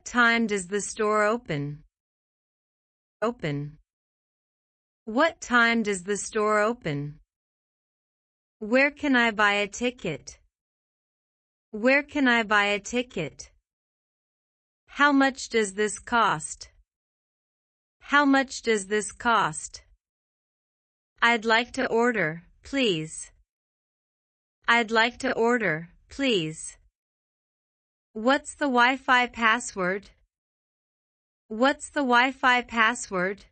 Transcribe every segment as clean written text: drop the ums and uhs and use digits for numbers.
time does the store open? Open. What time does the store open? Where can I buy a ticket? Where can I buy a ticket? How much does this cost? How much does this cost? I'd like to order, please. I'd like to order, please. What's the Wi-Fi password? What's the Wi-Fi password?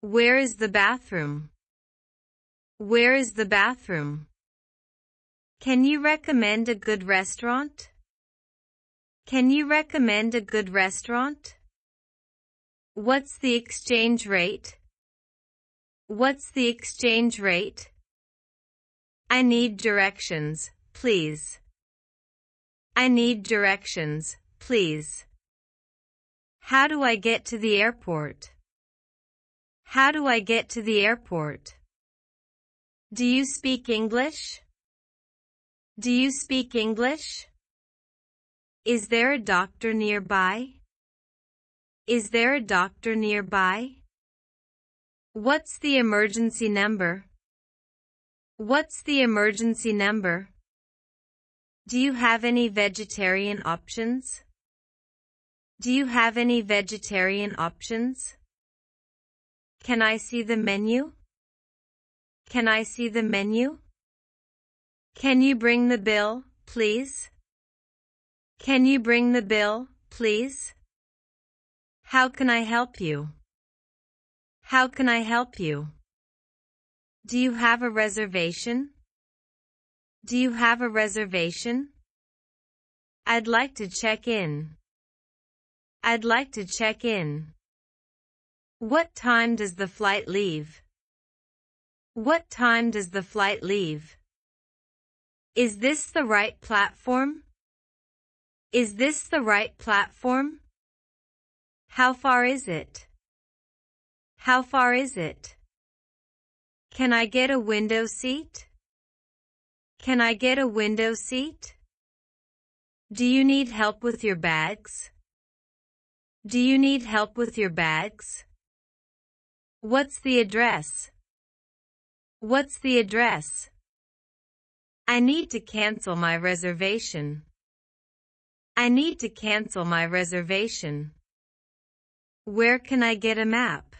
Where is the bathroom? Where is the bathroom? Can you recommend a good restaurant? Can you recommend a good restaurant? What's the exchange rate? What's the exchange rate? I need directions, please. I need directions, please. How do I get to the airport? How do I get to the airport? Do you speak English? Do you speak English? Is there a doctor nearby? Is there a doctor nearby? What's the emergency number? What's the emergency number? Do you have any vegetarian options? Do you have any vegetarian options? Can I see the menu? Can I see the menu? Can you bring the bill, please? Can you bring the bill, please? How can I help you? How can I help you? Do you have a reservation? Do you have a reservation? I'd like to check in. I'd like to check in. What time does the flight leave? What time does the flight leave? Is this the right platform? Is this the right platform? How far is it? How far is it? Can I get a window seat? Can I get a window seat? Do you need help with your bags? Do you need help with your bags? What's the address? What's the address? I need to cancel my reservation. I need to cancel my reservation. Where can I get a map?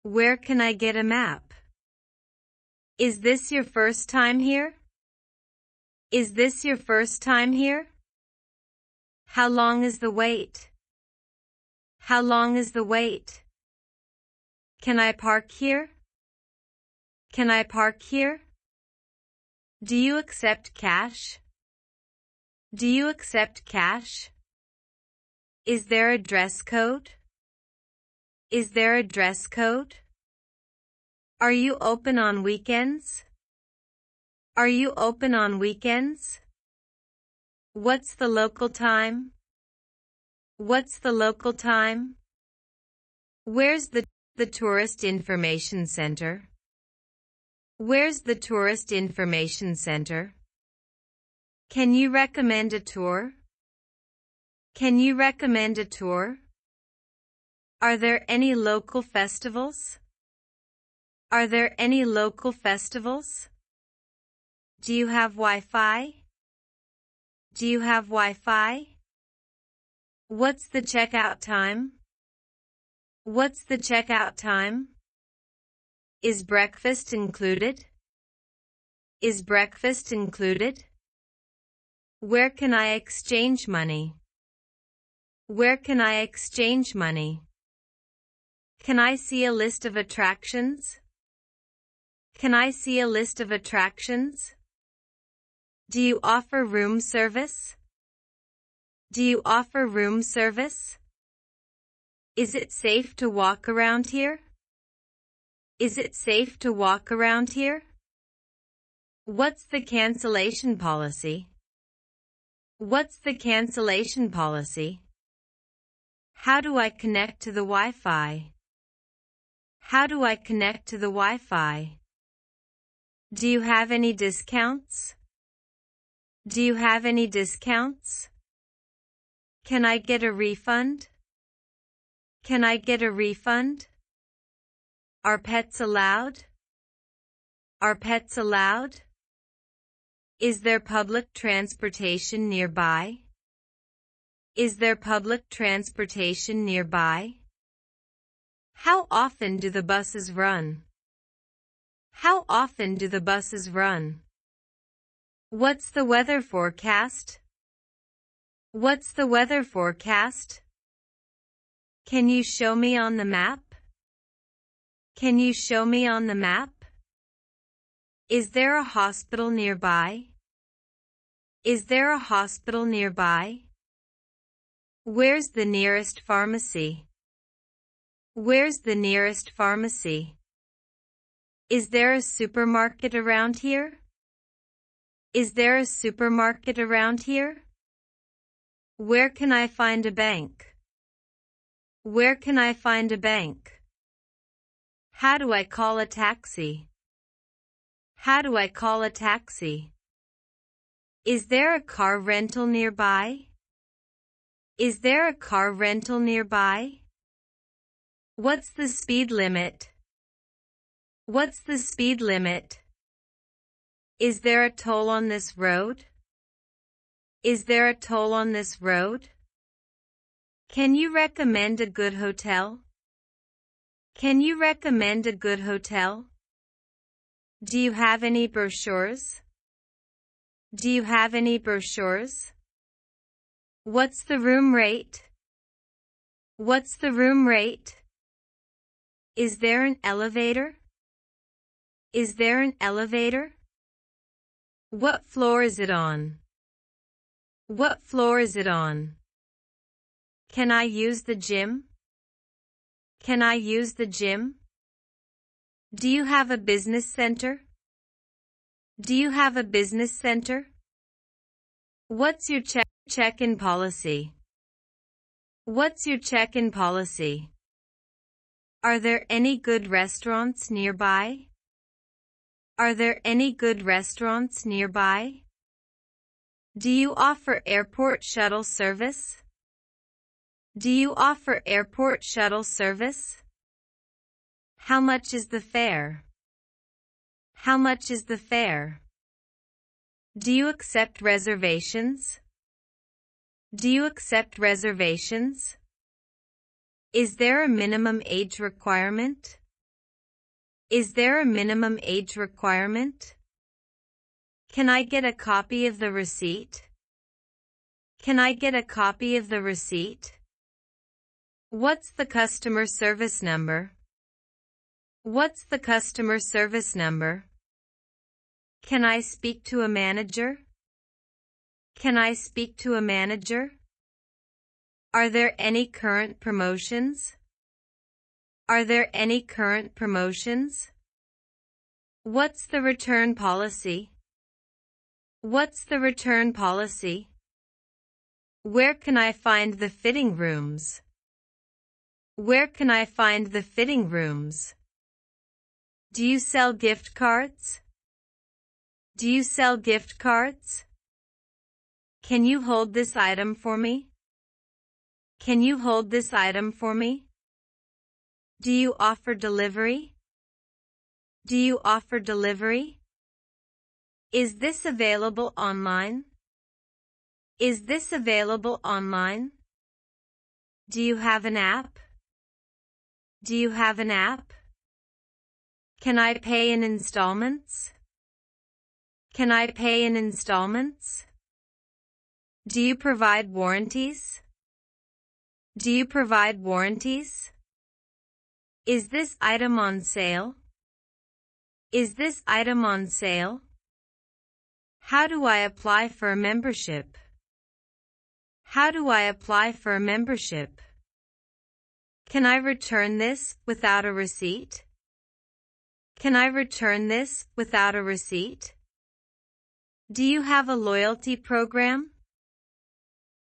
Where can I get a map? Is this your first time here? Is this your first time here? How long is the wait? How long is the wait? Can I park here? Can I park here? Do you accept cash? Do you accept cash? Is there a dress code? Is there a dress code? Are you open on weekends? Are you open on weekends? What's the local time? What's the local time? Where's the tourist information center? Where's the tourist information center? Can you recommend a tour? Can you recommend a tour? Are there any local festivals? Are there any local festivals? Do you have Wi-Fi? Do you have Wi-Fi? What's the checkout time? What's the checkout time? Is breakfast included? Is breakfast included? Where can I exchange money? Where can I exchange money? Can I see a list of attractions? Can I see a list of attractions? Do you offer room service? Do you offer room service? Is it safe to walk around here? Is it safe to walk around here? What's the cancellation policy? What's the cancellation policy? How do I connect to the Wi-Fi? How do I connect to the Wi-Fi? Do you have any discounts? Do you have any discounts? Can I get a refund? Can I get a refund? Are pets allowed? Are pets allowed? Is there public transportation nearby? Is there public transportation nearby? How often do the buses run? How often do the buses run? What's the weather forecast? What's the weather forecast? Can you show me on the map? Can you show me on the map? Is there a hospital nearby? Is there a hospital nearby? Where's the nearest pharmacy? Where's the nearest pharmacy? Is there a supermarket around here? Is there a supermarket around here? Where can I find a bank? Where can I find a bank? How do I call a taxi? How do I call a taxi? Is there a car rental nearby? Is there a car rental nearby? What's the speed limit? What's the speed limit? Is there a toll on this road? Is there a toll on this road? Can you recommend a good hotel? Can you recommend a good hotel? Do you have any brochures? Do you have any brochures? What's the room rate? What's the room rate? Is there an elevator? Is there an elevator? What floor is it on? What floor is it on? Can I use the gym? Can I use the gym? Do you have a business center? Do you have a business center? What's your check-in policy? What's your check-in policy? Are there any good restaurants nearby? Are there any good restaurants nearby? Do you offer airport shuttle service? Do you offer airport shuttle service? How much is the fare? How much is the fare? Do you accept reservations? Do you accept reservations? Is there a minimum age requirement? Is there a minimum age requirement? Can I get a copy of the receipt? Can I get a copy of the receipt? What's the customer service number? What's the customer service number? Can I speak to a manager? Can I speak to a manager? Are there any current promotions? Are there any current promotions? What's the return policy? What's the return policy? Where can I find the fitting rooms? Where can I find the fitting rooms? Do you sell gift cards? Do you sell gift cards? Can you hold this item for me? Can you hold this item for me? Do you offer delivery? Do you offer delivery? Is this available online? Is this available online? Do you have an app? Do you have an app? Can I pay in installments? Can I pay in installments? Do you provide warranties? Do you provide warranties? Is this item on sale? Is this item on sale? How do I apply for a membership? How do I apply for a membership? Can I return this without a receipt? Can I return this without a receipt? Do you have a loyalty program?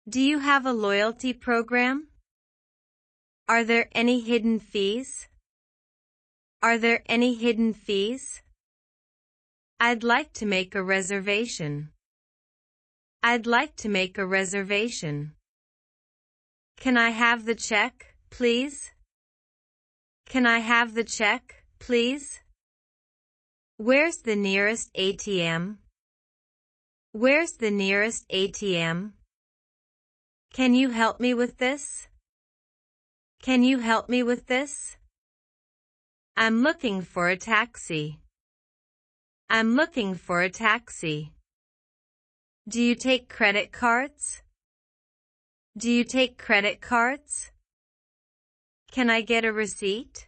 Do you have a loyalty program? Are there any hidden fees? Are there any hidden fees? I'd like to make a reservation. I'd like to make a reservation. Can I have the check, please? Can I have the check, please? Where's the nearest ATM? Where's the nearest ATM? Can you help me with this? Can you help me with this? I'm looking for a taxi. I'm looking for a taxi. Do you take credit cards? Do you take credit cards? Can I get a receipt?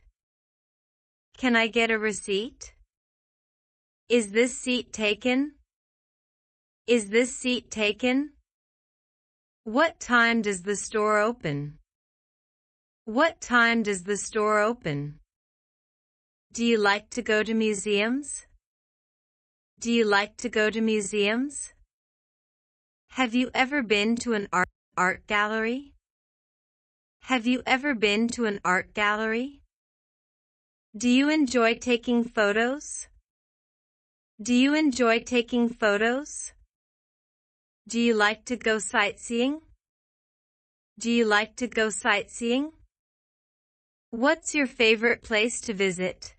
Can I get a receipt? Is this seat taken? Is this seat taken? What time does the store open? What time does the store open? Do you like to go to museums? Do you like to go to museums? Have you ever been to an art gallery? Have you ever been to an art gallery? Do you enjoy taking photos? Do you enjoy taking photos? Do you like to go sightseeing? Do you like to go sightseeing? What's your favorite place to visit?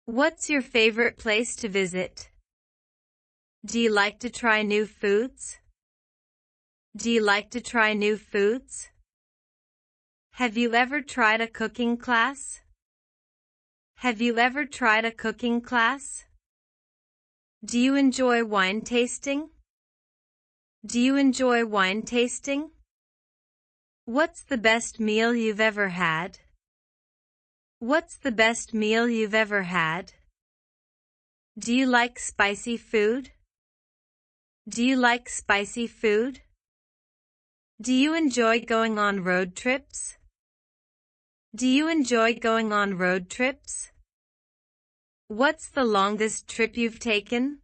What's your favorite place to visit? Do you like to try new foods? Do you like to try new foods? Have you ever tried a cooking class? Have you ever tried a cooking class? Do you enjoy wine tasting? Do you enjoy wine tasting? What's the best meal you've ever had? What's the best meal you've ever had? Do you like spicy food? Do you like spicy food? Do you enjoy going on road trips? Do you enjoy going on road trips? What's the longest trip you've taken?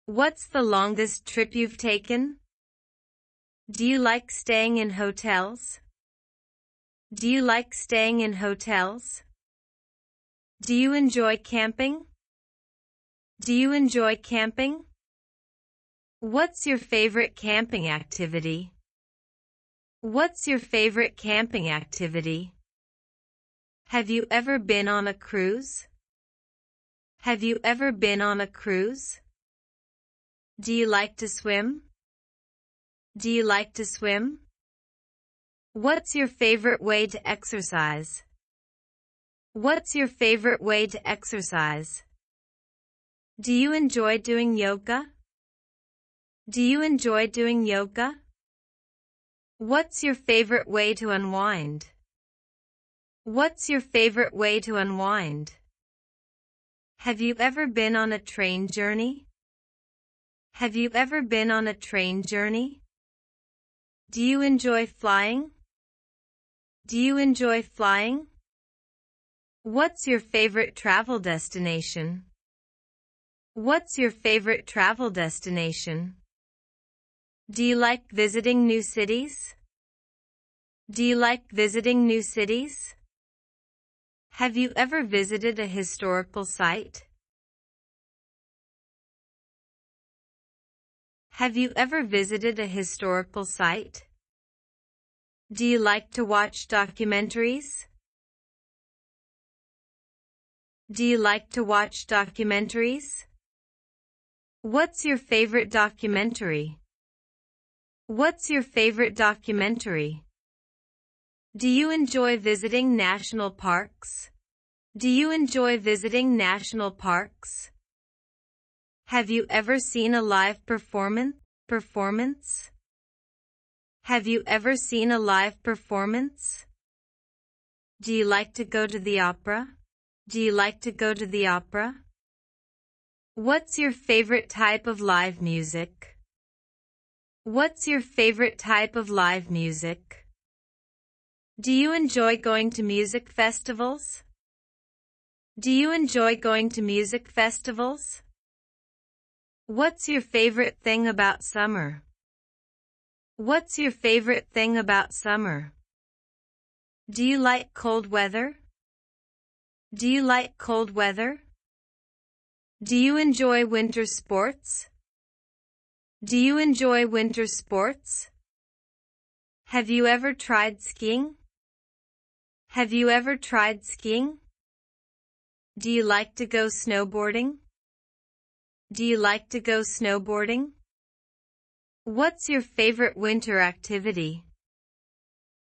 What's the longest trip you've taken? Do you like staying in hotels? Do you like staying in hotels? Do you enjoy camping? Do you enjoy camping? What's your favorite camping activity? What's your favorite camping activity? Have you ever been on a cruise? Have you ever been on a cruise? Do you like to swim? Do you like to swim? What's your favorite way to exercise? What's your favorite way to exercise? Do you enjoy doing yoga? Do you enjoy doing yoga? What's your favorite way to unwind? What's your favorite way to unwind? Have you ever been on a train journey? Have you ever been on a train journey? Do you enjoy flying? Do you enjoy flying? What's your favorite travel destination? What's your favorite travel destination? Do you like visiting new cities? Do you like visiting new cities? Have you ever visited a historical site? Have you ever visited a historical site? Do you like to watch documentaries? Do you like to watch documentaries? What's your favorite documentary? What's your favorite documentary? Do you enjoy visiting national parks? Do you enjoy visiting national parks? Have you ever seen a live performance? Have you ever seen a live performance? Do you like to go to the opera? Do you like to go to the opera? What's your favorite type of live music? What's your favorite type of live music? Do you enjoy going to music festivals? Do you enjoy going to music festivals? What's your favorite thing about summer? What's your favorite thing about summer? Do you like cold weather? Do you like cold weather? Do you enjoy winter sports? Do you enjoy winter sports? Have you ever tried skiing? Have you ever tried skiing? Do you like to go snowboarding? Do you like to go snowboarding? What's your favorite winter activity?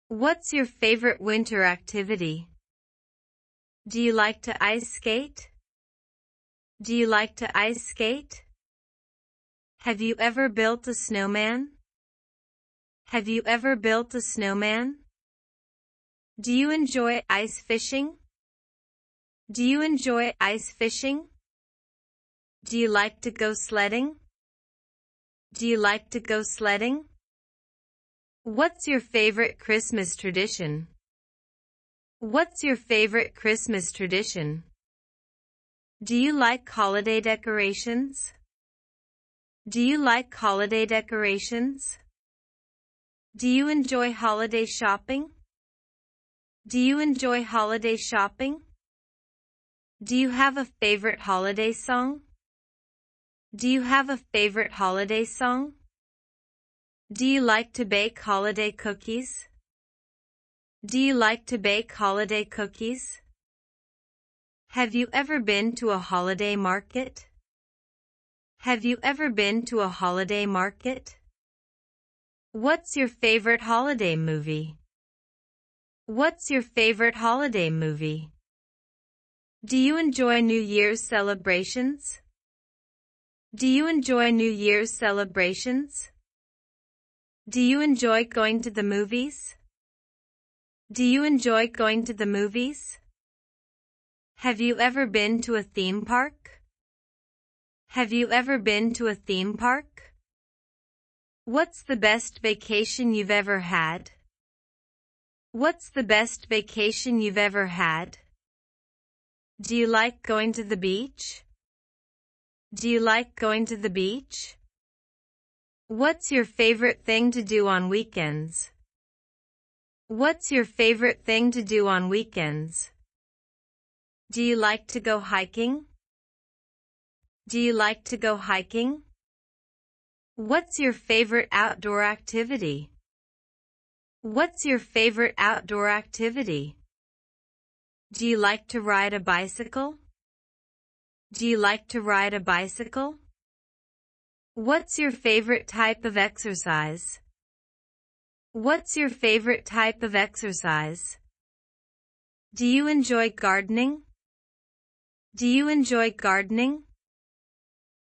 What's your favorite winter activity? Do you like to ice skate? Do you like to ice skate? Have you ever built a snowman? Have you ever built a snowman? Do you enjoy ice fishing? Do you enjoy ice fishing? Do you like to go sledding? Do you like to go sledding? What's your favorite Christmas tradition? What's your favorite Christmas tradition? Do you like holiday decorations? Do you like holiday decorations? Do you enjoy holiday shopping? Do you enjoy holiday shopping? Do you have a favorite holiday song? Do you have a favorite holiday song? Do you like to bake holiday cookies? Do you like to bake holiday cookies? Have you ever been to a holiday market? Have you ever been to a holiday market? What's your favorite holiday movie? What's your favorite holiday movie? Do you enjoy New Year's celebrations? Do you enjoy New Year's celebrations? Do you enjoy going to the movies? Do you enjoy going to the movies? Have you ever been to a theme park? Have you ever been to a theme park? What's the best vacation you've ever had? What's the best vacation you've ever had? Do you like going to the beach? Do you like going to the beach? What's your favorite thing to do on weekends? What's your favorite thing to do on weekends? Do you like to go hiking? Do you like to go hiking? What's your favorite outdoor activity? What's your favorite outdoor activity? Do you like to ride a bicycle? Do you like to ride a bicycle? What's your favorite type of exercise? What's your favorite type of exercise? Do you enjoy gardening? Do you enjoy gardening?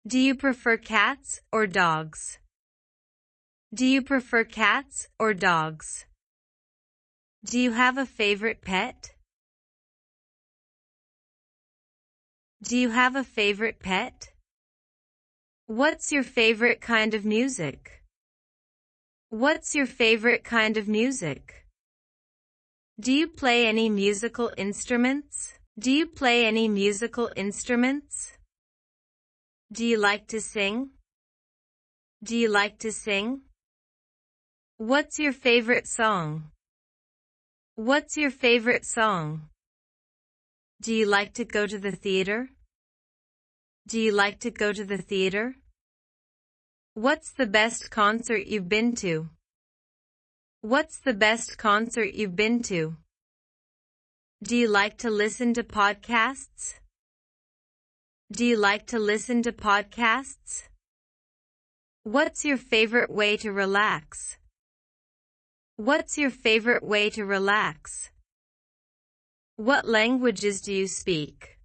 Do you prefer cats or dogs? Do you prefer cats or dogs? Do you have a favorite pet? Do you have a favorite pet? What's your favorite kind of music? What's your favorite kind of music? Do you play any musical instruments? Do you play any musical instruments? Do you like to sing? Do you like to sing? What's your favorite song? What's your favorite song? Do you like to go to the theater? Do you like to go to the theater? What's the best concert you've been to? What's the best concert you've been to? Do you like to listen to podcasts? Do you like to listen to podcasts? What's your favorite way to relax? What's your favorite way to relax? What languages do you speak?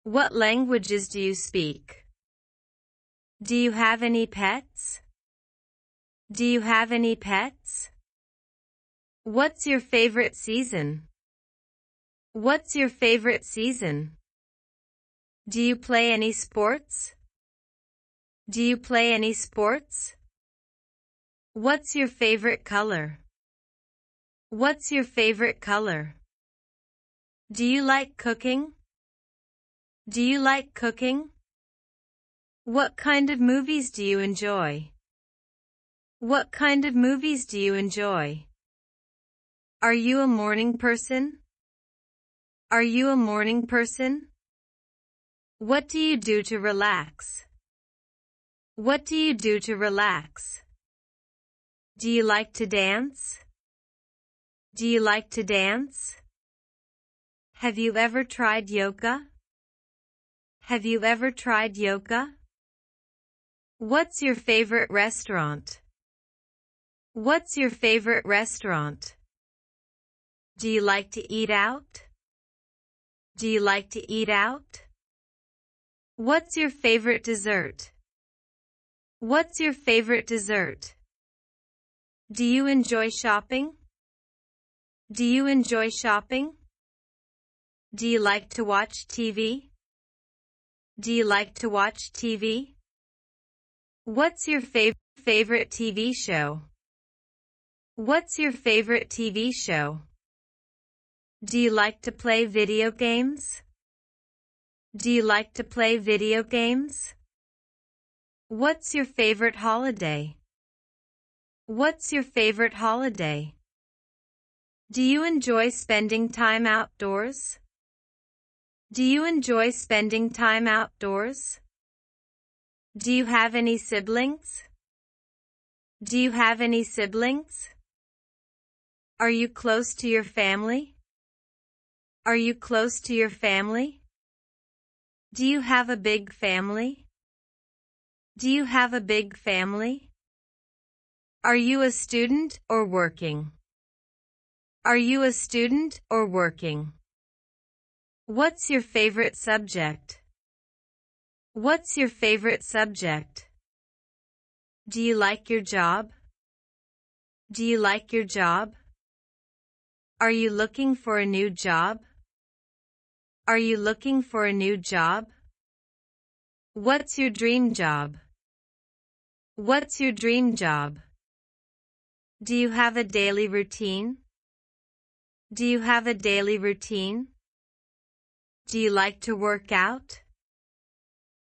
What languages do you speak? Do you have any pets? Do you have any pets? What's your favorite season? What's your favorite season? Do you play any sports? Do you play any sports? What's your favorite color? What's your favorite color? Do you like cooking? Do you like cooking? What kind of movies do you enjoy? What kind of movies do you enjoy? Are you a morning person? Are you a morning person? What do you do to relax? What do you do to relax? Do you like to dance? Do you like to dance? Have you ever tried yoga? Have you ever tried yoga? What's your favorite restaurant? What's your favorite restaurant? Do you like to eat out? Do you like to eat out? What's your favorite dessert? What's your favorite dessert? Do you enjoy shopping? Do you enjoy shopping? Do you like to watch TV? Do you like to watch TV? What's your favorite TV show? What's your favorite TV show? Do you like to play video games? Do you like to play video games? What's your favorite holiday? What's your favorite holiday? Do you enjoy spending time outdoors? Do you enjoy spending time outdoors? Do you have any siblings? Do you have any siblings? Are you close to your family? Are you close to your family? Do you have a big family? Do you have a big family? Are you a student or working? Are you a student or working? What's your favorite subject? What's your favorite subject? Do you like your job? Do you like your job? Are you looking for a new job? Are you looking for a new job? What's your dream job? What's your dream job? Do you have a daily routine? Do you have a daily routine? Do you like to work out?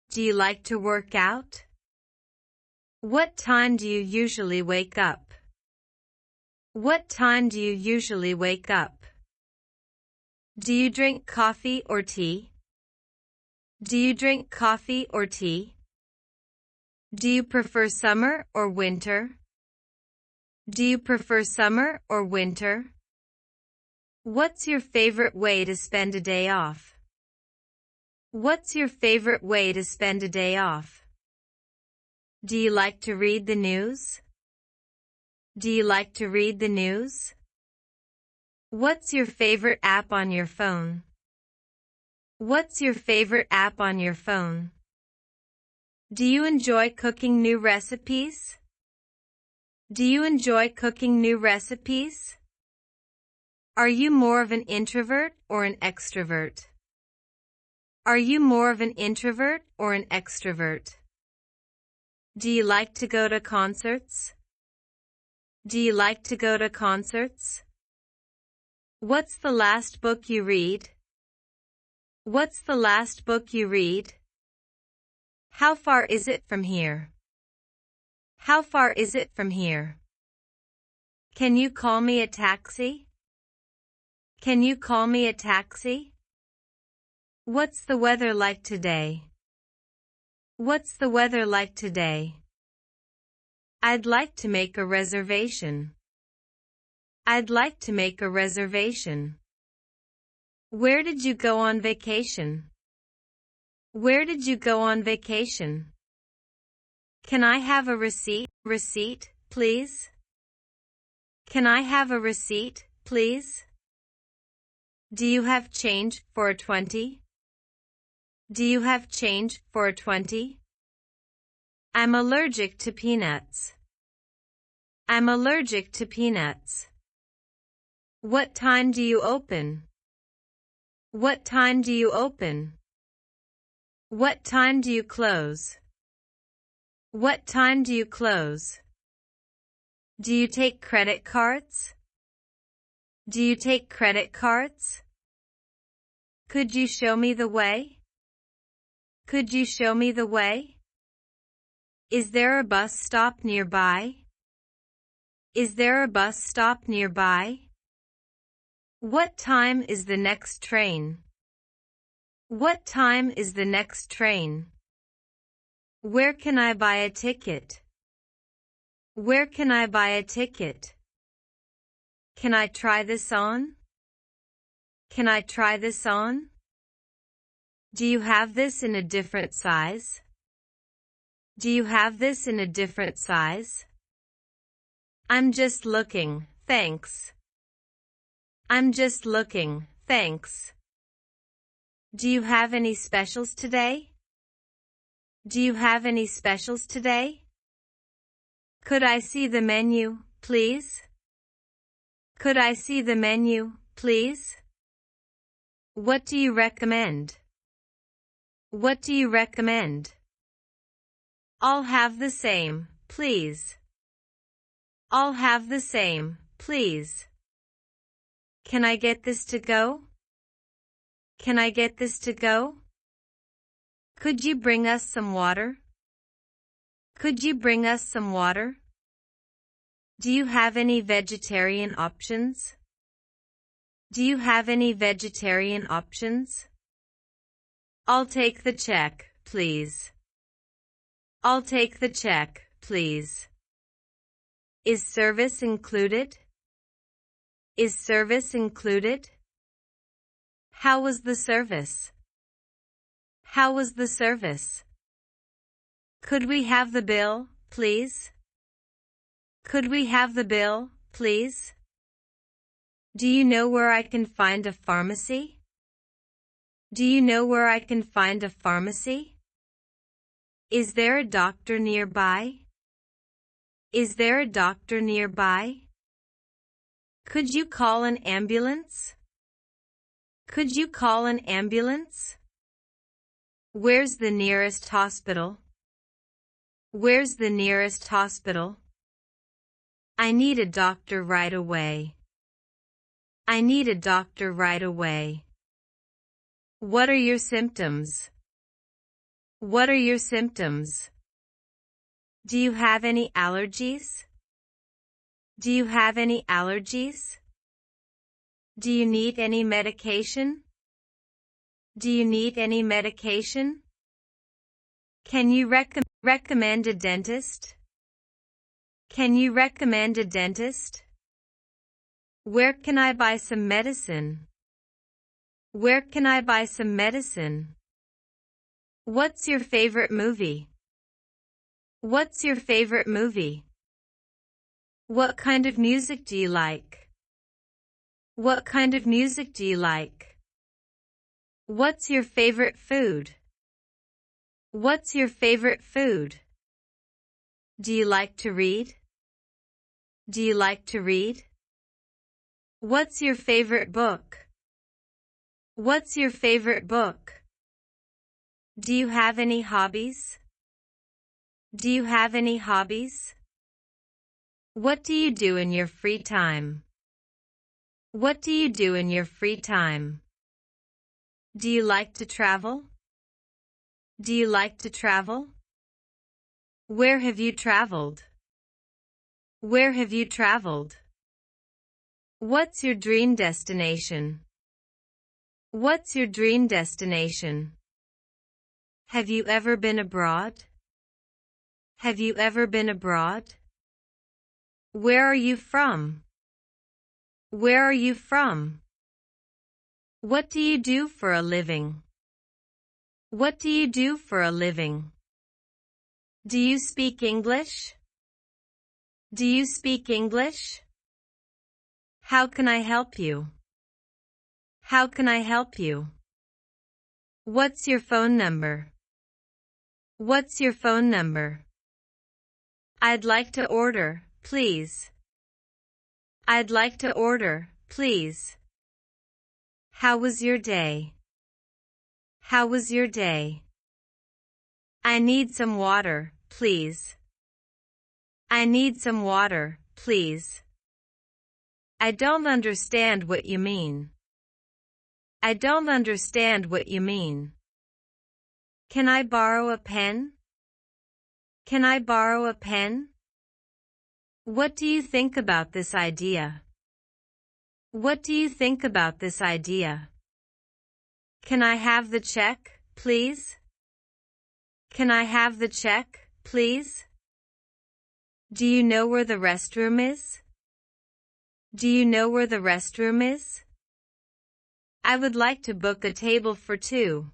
Do you like to work out? What time do you usually wake up? What time do you usually wake up? Do you drink coffee or tea? Do you drink coffee or tea? Do you prefer summer or winter? Do you prefer summer or winter? What's your favorite way to spend a day off? What's your favorite way to spend a day off? Do you like to read the news? Do you like to read the news? What's your favorite app on your phone? What's your favorite app on your phone? Do you enjoy cooking new recipes? Do you enjoy cooking new recipes? Are you more of an introvert or an extrovert? Are you more of an introvert or an extrovert? Do you like to go to concerts? Do you like to go to concerts? What's the last book you read? What's the last book you read? How far is it from here? How far is it from here? Can you call me a taxi? Can you call me a taxi? What's the weather like today? What's the weather like today? I'd like to make a reservation. I'd like to make a reservation. Where did you go on vacation? Where did you go on vacation? Can I have a receipt, please? Can I have a receipt, please? Do you have change for a 20? Do you have change for a 20? I'm allergic to peanuts. I'm allergic to peanuts. What time do you open? What time do you open? What time do you close? What time do you close? Do you take credit cards? Do you take credit cards? Could you show me the way? Could you show me the way? Is there a bus stop nearby? Is there a bus stop nearby? What time is the next train? What time is the next train? Where can I buy a ticket? Where can I buy a ticket? Can I try this on? Can I try this on? Do you have this in a different size? Do you have this in a different size? I'm just looking, thanks. I'm just looking, thanks. Do you have any specials today? Do you have any specials today? Could I see the menu, please? Could I see the menu, please? What do you recommend? What do you recommend? I'll have the same, please. I'll have the same, please. Can I get this to go? Can I get this to go? Could you bring us some water? Could you bring us some water? Do you have any vegetarian options? Do you have any vegetarian options? I'll take the check, please. I'll take the check, please. Is service included? Is service included? How was the service? How was the service? Could we have the bill, please? Could we have the bill, please? Do you know where I can find a pharmacy? Do you know where I can find a pharmacy? Is there a doctor nearby? Is there a doctor nearby? Could you call an ambulance? Could you call an ambulance? Where's the nearest hospital? Where's the nearest hospital? I need a doctor right away. I need a doctor right away. What are your symptoms? What are your symptoms? Do you have any allergies? Do you have any allergies? Do you need any medication? Do you need any medication? Can you recommend a dentist? Can you recommend a dentist? Where can I buy some medicine? Where can I buy some medicine? What's your favorite movie? What's your favorite movie? What kind of music do you like? What kind of music do you like? What's your favorite food? What's your favorite food? Do you like to read? Do you like to read? What's your favorite book? What's your favorite book? Do you have any hobbies? Do you have any hobbies? What do you do in your free time? What do you do in your free time? Do you like to travel? Do you like to travel? Where have you traveled? Where have you traveled? What's your dream destination? What's your dream destination? Have you ever been abroad? Have you ever been abroad? Where are you from? Where are you from? What do you do for a living? What do you do for a living? Do you speak English? Do you speak English? How can I help you? How can I help you? What's your phone number? What's your phone number? I'd like to order, please. I'd like to order, please. How was your day? How was your day? I need some water, please. I need some water, please. I don't understand what you mean. I don't understand what you mean. Can I borrow a pen? Can I borrow a pen? What do you think about this idea? What do you think about this idea? Can I have the check, please? Can I have the check, please? Do you know where the restroom is? Do you know where the restroom is? I would like to book a table for two.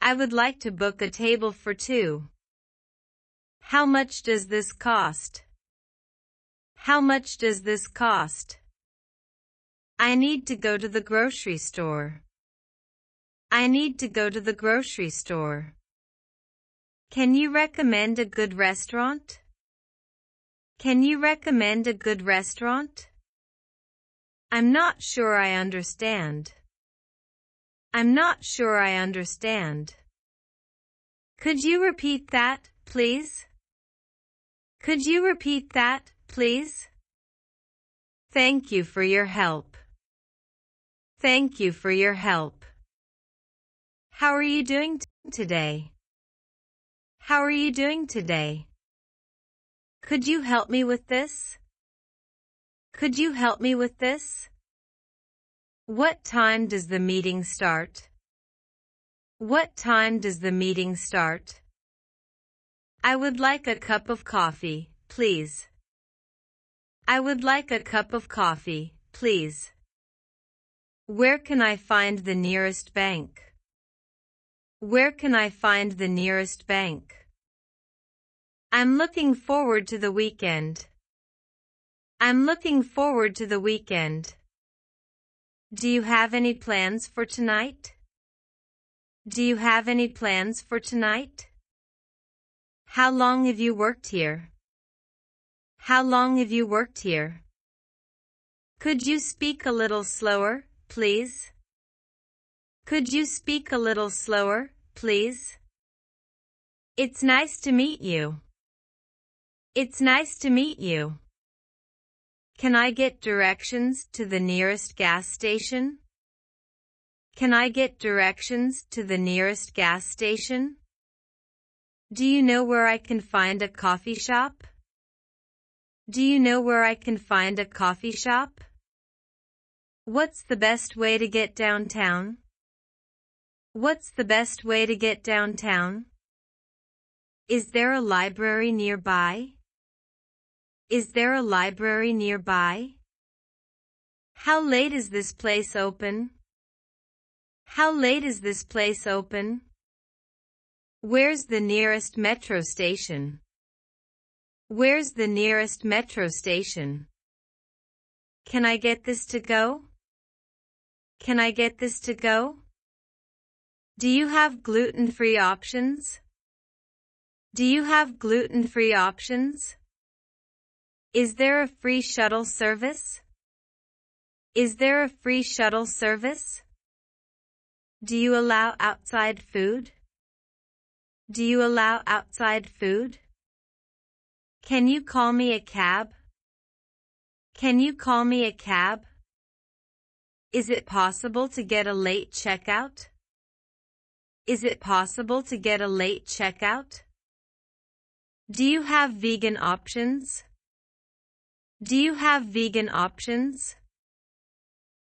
I would like to book a table for two. How much does this cost? How much does this cost? I need to go to the grocery store. I need to go to the grocery store. Can you recommend a good restaurant? Can you recommend a good restaurant? I'm not sure I understand. I'm not sure I understand. Could you repeat that, please? Could you repeat that, please? Thank you for your help. Thank you for your help. How are you doing today? How are you doing today? Could you help me with this? Could you help me with this? What time does the meeting start? What time does the meeting start? I would like a cup of coffee, please. I would like a cup of coffee, please. Where can I find the nearest bank? Where can I find the nearest bank? I'm looking forward to the weekend. I'm looking forward to the weekend. Do you have any plans for tonight? Do you have any plans for tonight? How long have you worked here? How long have you worked here? Could you speak a little slower, please? Could you speak a little slower, please? It's nice to meet you. It's nice to meet you. Can I get directions to the nearest gas station? Can I get directions to the nearest gas station? Do you know where I can find a coffee shop? Do you know where I can find a coffee shop? What's the best way to get downtown? What's the best way to get downtown? Is there a library nearby? Is there a library nearby? How late is this place open? How late is this place open? Where's the nearest metro station? Where's the nearest metro station? Can I get this to go? Can I get this to go? Do you have gluten-free options? Do you have gluten-free options? Is there a free shuttle service? Is there a free shuttle service? Do you allow outside food? Do you allow outside food? Can you call me a cab? Can you call me a cab? Is it possible to get a late checkout? Is it possible to get a late checkout? Do you have vegan options? Do you have vegan options?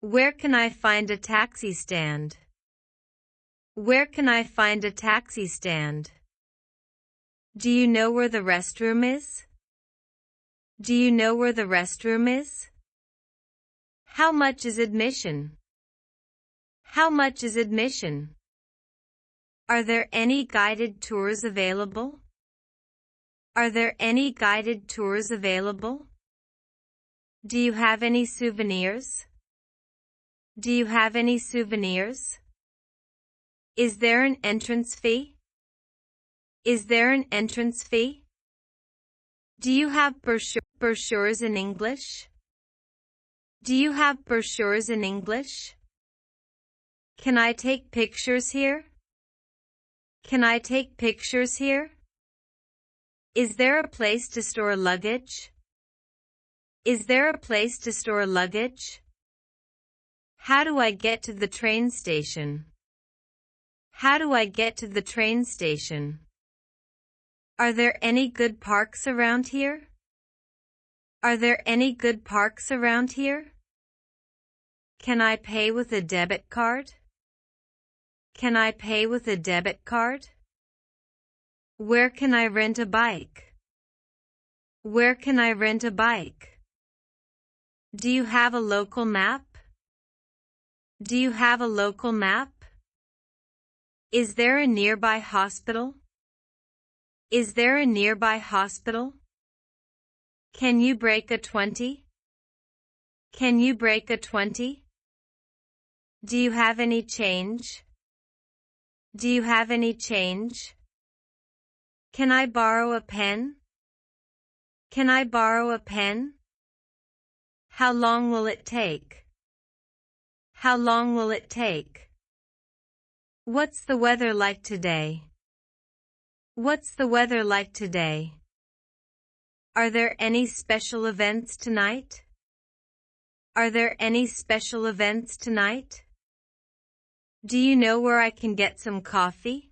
Where can I find a taxi stand? Where can I find a taxi stand? Do you know where the restroom is? Do you know where the restroom is? How much is admission? How much is admission? Are there any guided tours available? Are there any guided tours available? Do you have any souvenirs? Do you have any souvenirs? Is there an entrance fee? Is there an entrance fee? Do you have brochures in English? Do you have brochures in English? Can I take pictures here? Can I take pictures here? Is there a place to store luggage? Is there a place to store luggage? How do I get to the train station? How do I get to the train station? Are there any good parks around here? Are there any good parks around here? Can I pay with a debit card? Can I pay with a debit card? Where can I rent a bike? Where can I rent a bike? Do you have a local map? Do you have a local map? Is there a nearby hospital? Is there a nearby hospital? Can you break a 20? Can you break a 20? Do you have any change? Do you have any change? Can I borrow a pen? Can I borrow a pen? How long will it take? How long will it take? What's the weather like today? What's the weather like today? Are there any special events tonight? Are there any special events tonight? Do you know where I can get some coffee?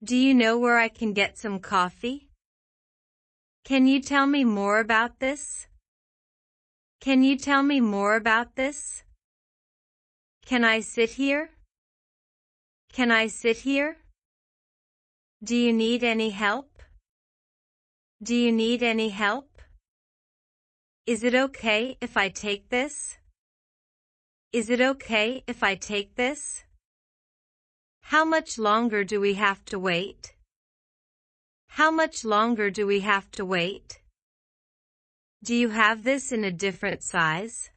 Do you know where I can get some coffee? Can you tell me more about this? Can you tell me more about this? Can I sit here? Can I sit here? Do you need any help? Do you need any help? Is it okay if I take this? Is it okay if I take this? How much longer do we have to wait? How much longer do we have to wait? Do you have this in a different size?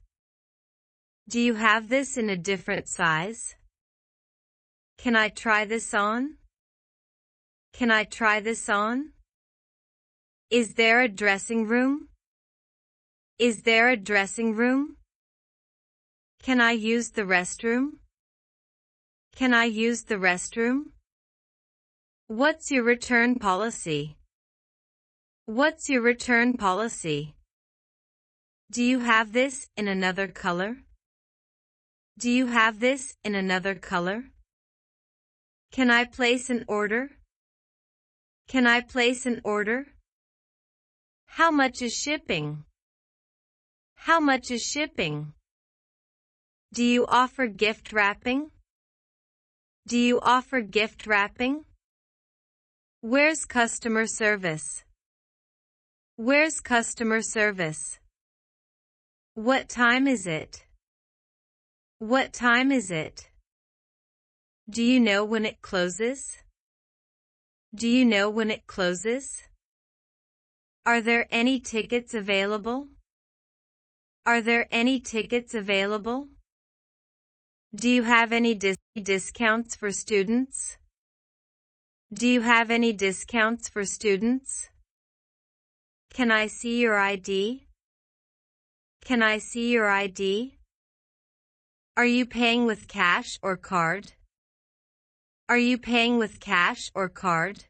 Do you have this in a different size? Can I try this on? Can I try this on? Is there a dressing room? Is there a dressing room? Can I use the restroom? Can I use the restroom? What's your return policy? What's your return policy? Do you have this in another color? Do you have this in another color? Can I place an order? Can I place an order? How much is shipping? How much is shipping? Do you offer gift wrapping? Do you offer gift wrapping? Where's customer service? Where's customer service? What time is it? What time is it? Do you know when it closes? Do you know when it closes? Are there any tickets available? Are there any tickets available? Do you have any discounts for students? Do you have any discounts for students? Can I see your ID? Can I see your ID? Are you paying with cash or card? Are you paying with cash or card?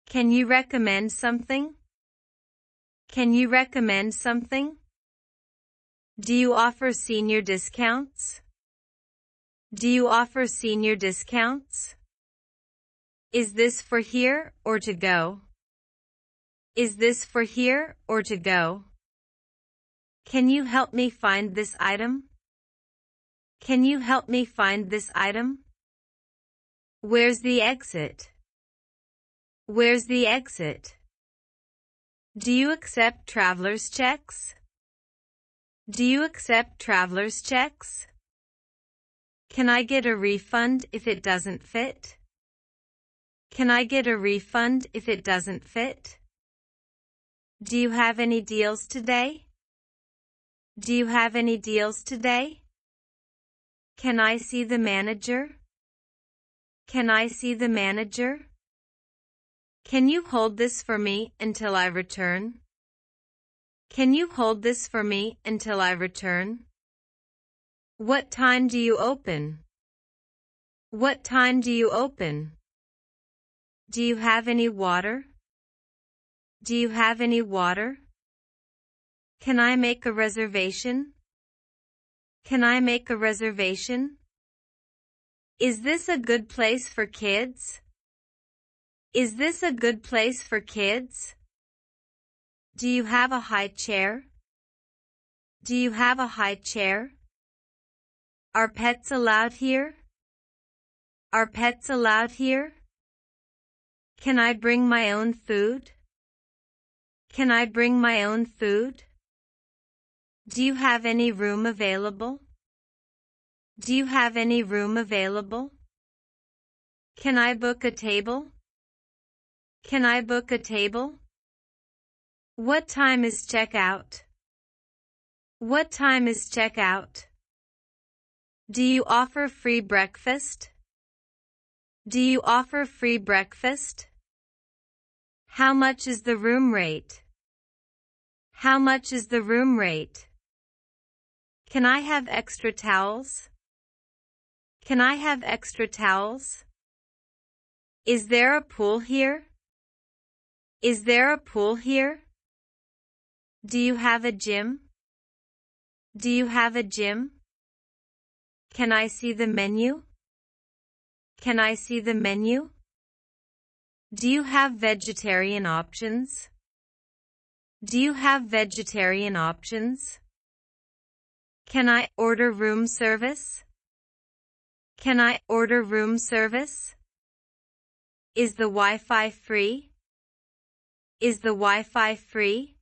Can you recommend something? Can you recommend something? Do you offer senior discounts? Do you offer senior discounts? Is this for here or to go? Is this for here or to go? Can you help me find this item? Can you help me find this item? Where's the exit? Where's the exit? Do you accept traveler's checks? Do you accept traveler's checks? Can I get a refund if it doesn't fit? Can I get a refund if it doesn't fit? Do you have any deals today? Do you have any deals today? Can I see the manager? Can I see the manager? Can you hold this for me until I return? Can you hold this for me until I return? What time do you open? What time do you open? Do you have any water? Do you have any water? Can I make a reservation? Can I make a reservation? Is this a good place for kids? Is this a good place for kids? Do you have a high chair? Do you have a high chair? Are pets allowed here? Are pets allowed here? Can I bring my own food? Can I bring my own food? Do you have any room available? Do you have any room available? Can I book a table? Can I book a table? What time is checkout? What time is checkout? Do you offer free breakfast? Do you offer free breakfast? How much is the room rate? How much is the room rate? Can I have extra towels? Can I have extra towels? Is there a pool here? Is there a pool here? Do you have a gym? Do you have a gym? Can I see the menu? Can I see the menu? Do you have vegetarian options? Do you have vegetarian options? Can I order room service? Can I order room service? Is the Wi-Fi free? Is the Wi-Fi free?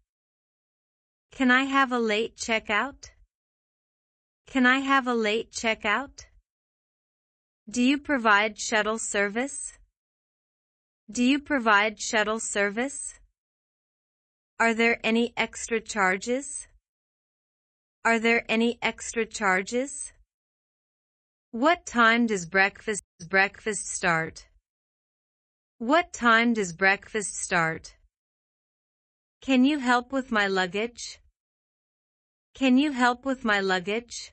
Can I have a late checkout? Can I have a late checkout? Do you provide shuttle service? Do you provide shuttle service? Are there any extra charges? Are there any extra charges? What time does breakfast start? What time does breakfast start? Can you help with my luggage? Can you help with my luggage?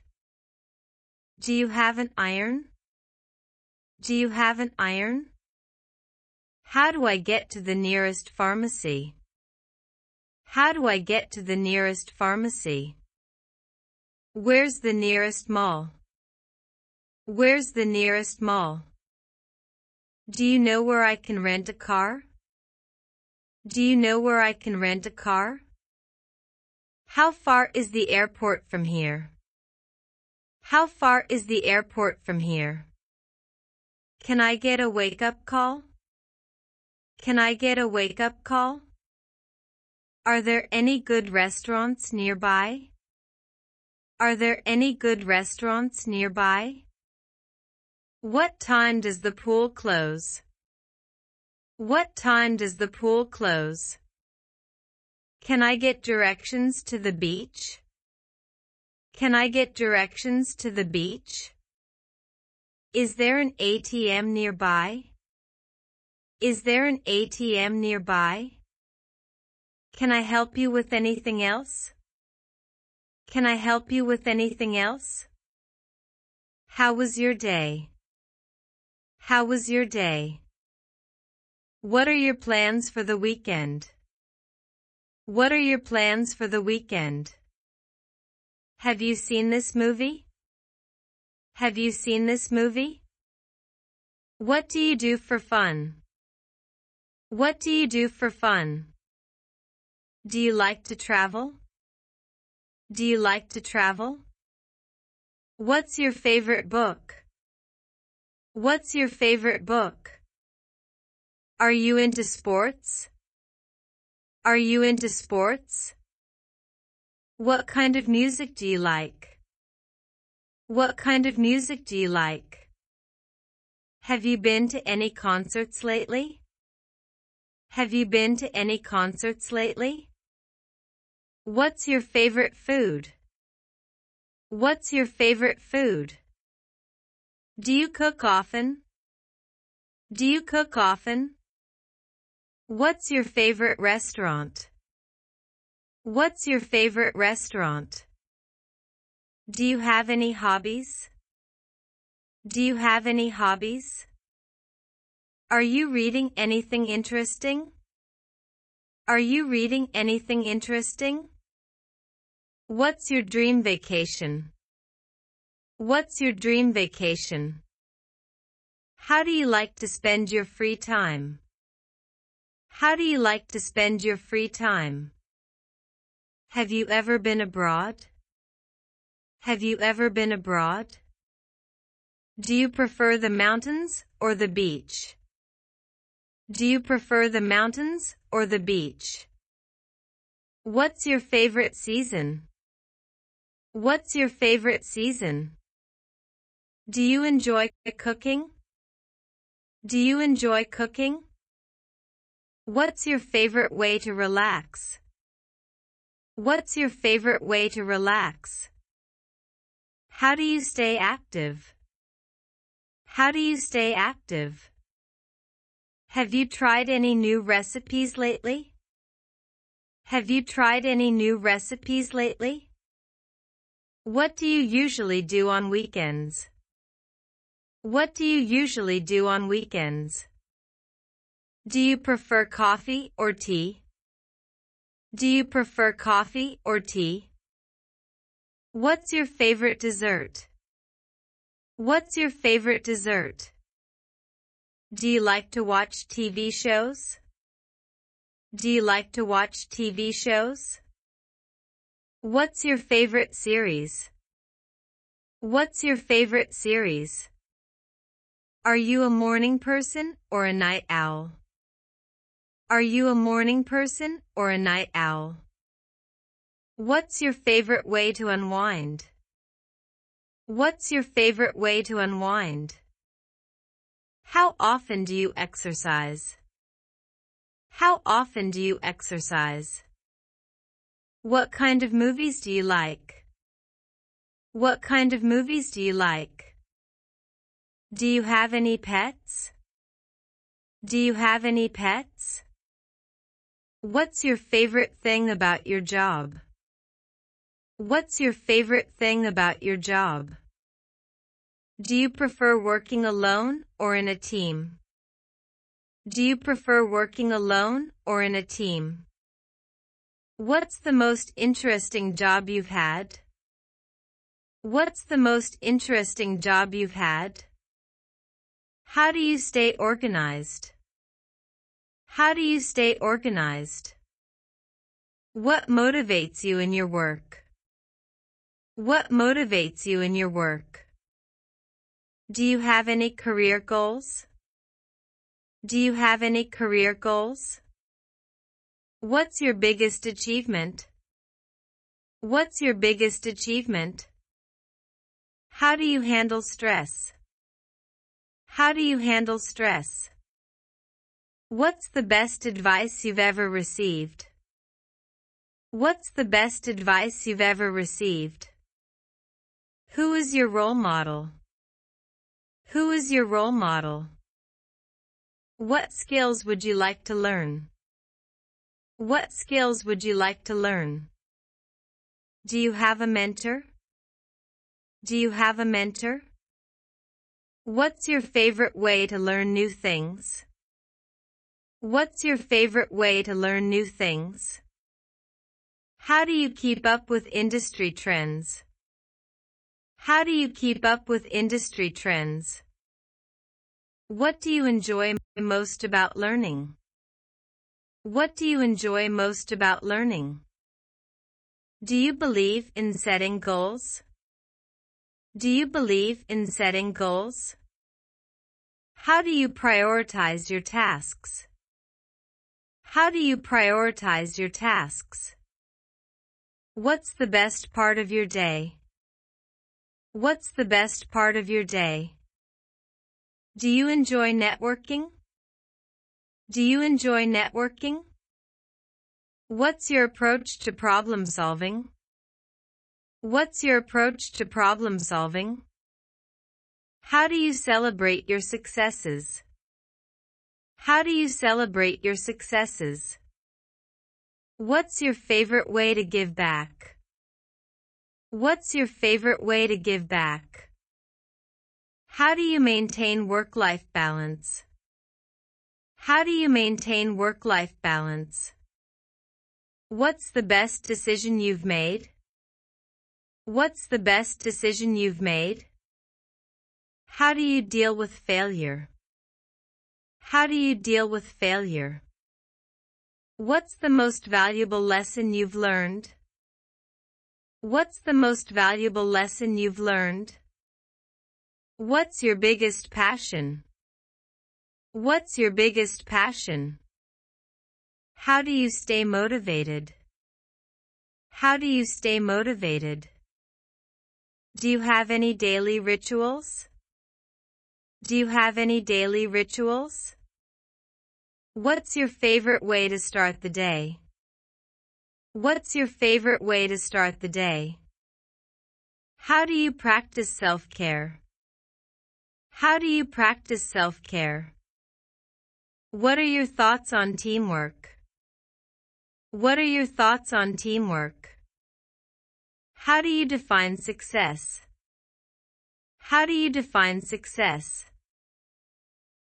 Do you have an iron? Do you have an iron? How do I get to the nearest pharmacy? How do I get to the nearest pharmacy? Where's the nearest mall? Where's the nearest mall? Do you know where I can rent a car? Do you know where I can rent a car? How far is the airport from here? How far is the airport from here? Can I get a wake-up call? Can I get a wake-up call? Are there any good restaurants nearby? Are there any good restaurants nearby? What time does the pool close? What time does the pool close? Can I get directions to the beach? Can I get directions to the beach? Is there an ATM nearby? Is there an ATM nearby? Can I help you with anything else? Can I help you with anything else? How was your day? How was your day? What are your plans for the weekend? What are your plans for the weekend? Have you seen this movie? Have you seen this movie? What do you do for fun? What do you do for fun? Do you like to travel? Do you like to travel? What's your favorite book? What's your favorite book? Are you into sports? Are you into sports? What kind of music do you like? What kind of music do you like? Have you been to any concerts lately? Have you been to any concerts lately? What's your favorite food? What's your favorite food? Do you cook often? Do you cook often? What's your favorite restaurant? What's your favorite restaurant? Do you have any hobbies? Do you have any hobbies? Are you reading anything interesting? Are you reading anything interesting? What's your dream vacation? What's your dream vacation? How do you like to spend your free time? How do you like to spend your free time? Have you ever been abroad? Have you ever been abroad? Do you prefer the mountains or the beach? Do you prefer the mountains or the beach? What's your favorite season? What's your favorite season? Do you enjoy cooking? Do you enjoy cooking? What's your favorite way to relax? What's your favorite way to relax? How do you stay active? How do you stay active? Have you tried any new recipes lately? Have you tried any new recipes lately? What do you usually do on weekends? What do you usually do on weekends? Do you prefer coffee or tea? Do you prefer coffee or tea? What's your favorite dessert? What's your favorite dessert? Do you like to watch TV shows? Do you like to watch TV shows? What's your favorite series? What's your favorite series? Are you a morning person or a night owl? Are you a morning person or a night owl? What's your favorite way to unwind? What's your favorite way to unwind? How often do you exercise? How often do you exercise? What kind of movies do you like? What kind of movies do you like? Do you have any pets? Do you have any pets? What's your favorite thing about your job? What's your favorite thing about your job? Do you prefer working alone or in a team? Do you prefer working alone or in a team? What's the most interesting job you've had? What's the most interesting job you've had? How do you stay organized? How do you stay organized? What motivates you in your work? What motivates you in your work? Do you have any career goals? Do you have any career goals? What's your biggest achievement? What's your biggest achievement? How do you handle stress? How do you handle stress? What's the best advice you've ever received? What's the best advice you've ever received? Who is your role model? Who is your role model? What skills would you like to learn? What skills would you like to learn? Do you have a mentor? Do you have a mentor? What's your favorite way to learn new things? What's your favorite way to learn new things? How do you keep up with industry trends? How do you keep up with industry trends? What do you enjoy most about learning? What do you enjoy most about learning? Do you believe in setting goals? Do you believe in setting goals? How do you prioritize your tasks? How do you prioritize your tasks? What's the best part of your day? What's the best part of your day? Do you enjoy networking? Do you enjoy networking? What's your approach to problem solving? What's your approach to problem solving? How do you celebrate your successes? How do you celebrate your successes? What's your favorite way to give back? What's your favorite way to give back? How do you maintain work-life balance? How do you maintain work-life balance? What's the best decision you've made? What's the best decision you've made? How do you deal with failure? How do you deal with failure? What's the most valuable lesson you've learned? What's the most valuable lesson you've learned? What's your biggest passion? What's your biggest passion? How do you stay motivated? How do you stay motivated? Do you have any daily rituals? Do you have any daily rituals? What's your favorite way to start the day? What's your favorite way to start the day? How do you practice self-care? How do you practice self-care? What are your thoughts on teamwork? What are your thoughts on teamwork? How do you define success? How do you define success?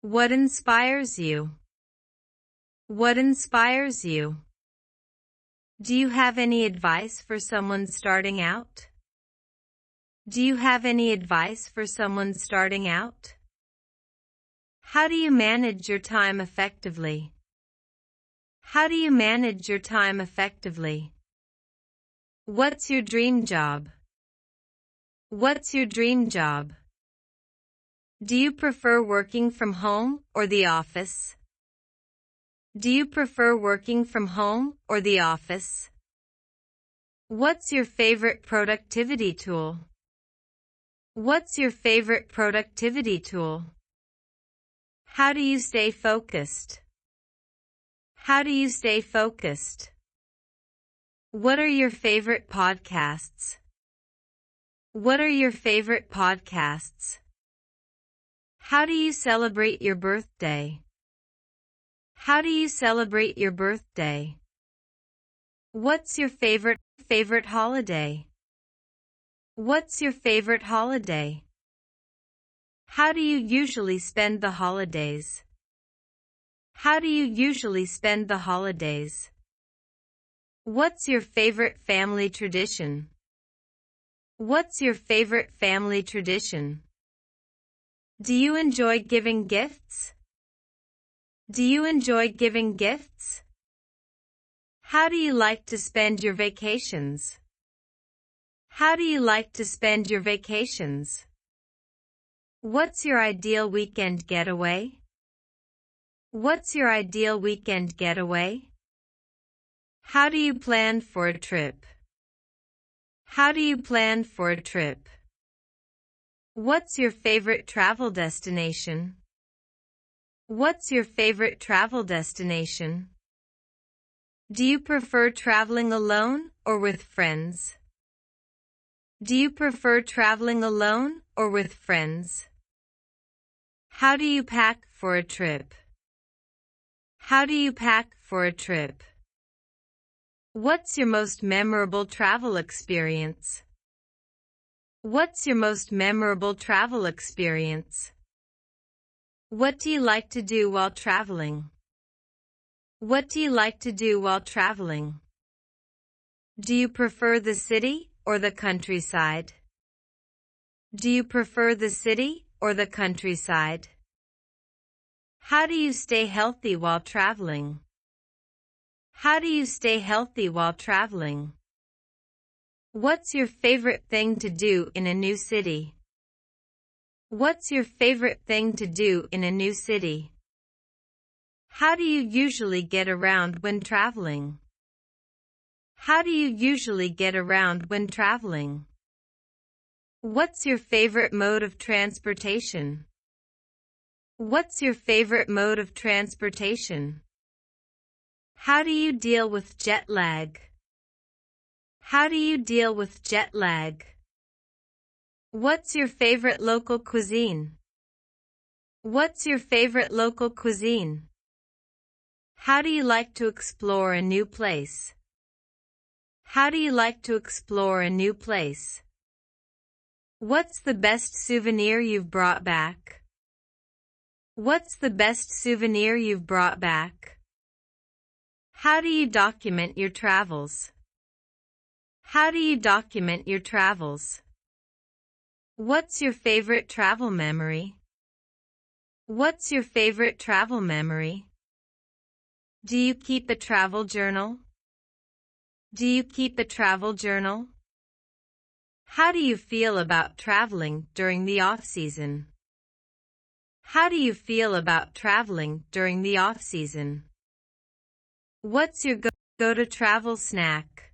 What inspires you? What inspires you? Do you have any advice for someone starting out? Do you have any advice for someone starting out? How do you manage your time effectively? How do you manage your time effectively? What's your dream job? What's your dream job? Do you prefer working from home or the office? Do you prefer working from home or the office? What's your favorite productivity tool? What's your favorite productivity tool? How do you stay focused? How do you stay focused? What are your favorite podcasts? What are your favorite podcasts? How do you celebrate your birthday? How do you celebrate your birthday? What's your favorite holiday? What's your favorite holiday? How do you usually spend the holidays? How do you usually spend the holidays? What's your favorite family tradition? What's your favorite family tradition? Do you enjoy giving gifts? Do you enjoy giving gifts? How do you like to spend your vacations? How do you like to spend your vacations? What's your ideal weekend getaway? What's your ideal weekend getaway? How do you plan for a trip? How do you plan for a trip? What's your favorite travel destination? What's your favorite travel destination? Do you prefer traveling alone or with friends? Do you prefer traveling alone or with friends? How do you pack for a trip? How do you pack for a trip? What's your most memorable travel experience? What's your most memorable travel experience? What do you like to do while traveling? What do you like to do while traveling? Do you prefer the city or the countryside? Do you prefer the city or the countryside? How do you stay healthy while traveling? How do you stay healthy while traveling? What's your favorite thing to do in a new city? What's your favorite thing to do in a new city? How do you usually get around when traveling? How do you usually get around when traveling? What's your favorite mode of transportation? What's your favorite mode of transportation? How do you deal with jet lag? How do you deal with jet lag? What's your favorite local cuisine? What's your favorite local cuisine? How do you like to explore a new place? How do you like to explore a new place? What's the best souvenir you've brought back? What's the best souvenir you've brought back? How do you document your travels? How do you document your travels? What's your favorite travel memory? What's your favorite travel memory? Do you keep a travel journal? Do you keep a travel journal? How do you feel about traveling during the off-season? How do you feel about traveling during the off-season? What's your go-to travel snack?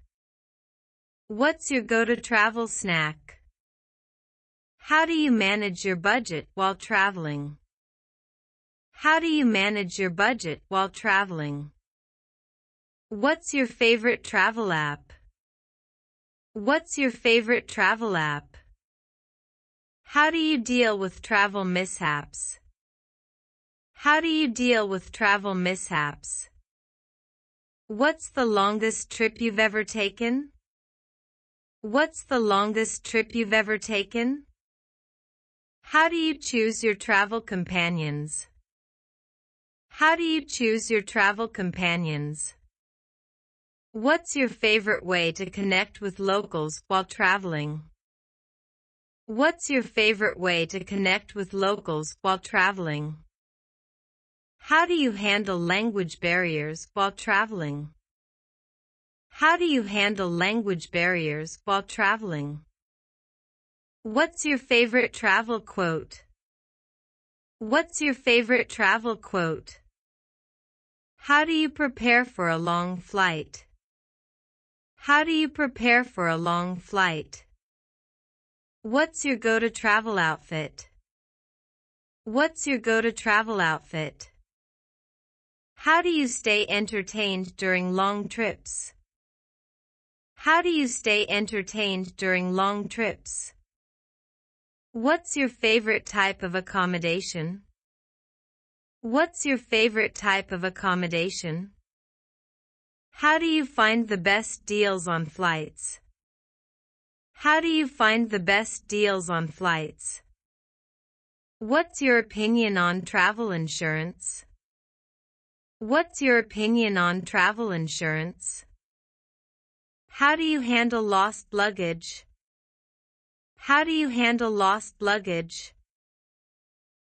What's your go-to-travel snack? How do you manage your budget while traveling? How do you manage your budget while traveling? What's your favorite travel app? What's your favorite travel app? How do you deal with travel mishaps? How do you deal with travel mishaps? What's the longest trip you've ever taken? What's the longest trip you've ever taken? How do you choose your travel companions? How do you choose your travel companions? What's your favorite way to connect with locals while traveling? What's your favorite way to connect with locals while traveling? How do you handle language barriers while traveling? How do you handle language barriers while traveling? What's your favorite travel quote? What's your favorite travel quote? How do you prepare for a long flight? How do you prepare for a long flight? What's your go-to-travel outfit? What's your go-to-travel outfit? How do you stay entertained during long trips? How do you stay entertained during long trips? What's your favorite type of accommodation? What's your favorite type of accommodation? How do you find the best deals on flights? How do you find the best deals on flights? What's your opinion on travel insurance? What's your opinion on travel insurance? How do you handle lost luggage? How do you handle lost luggage?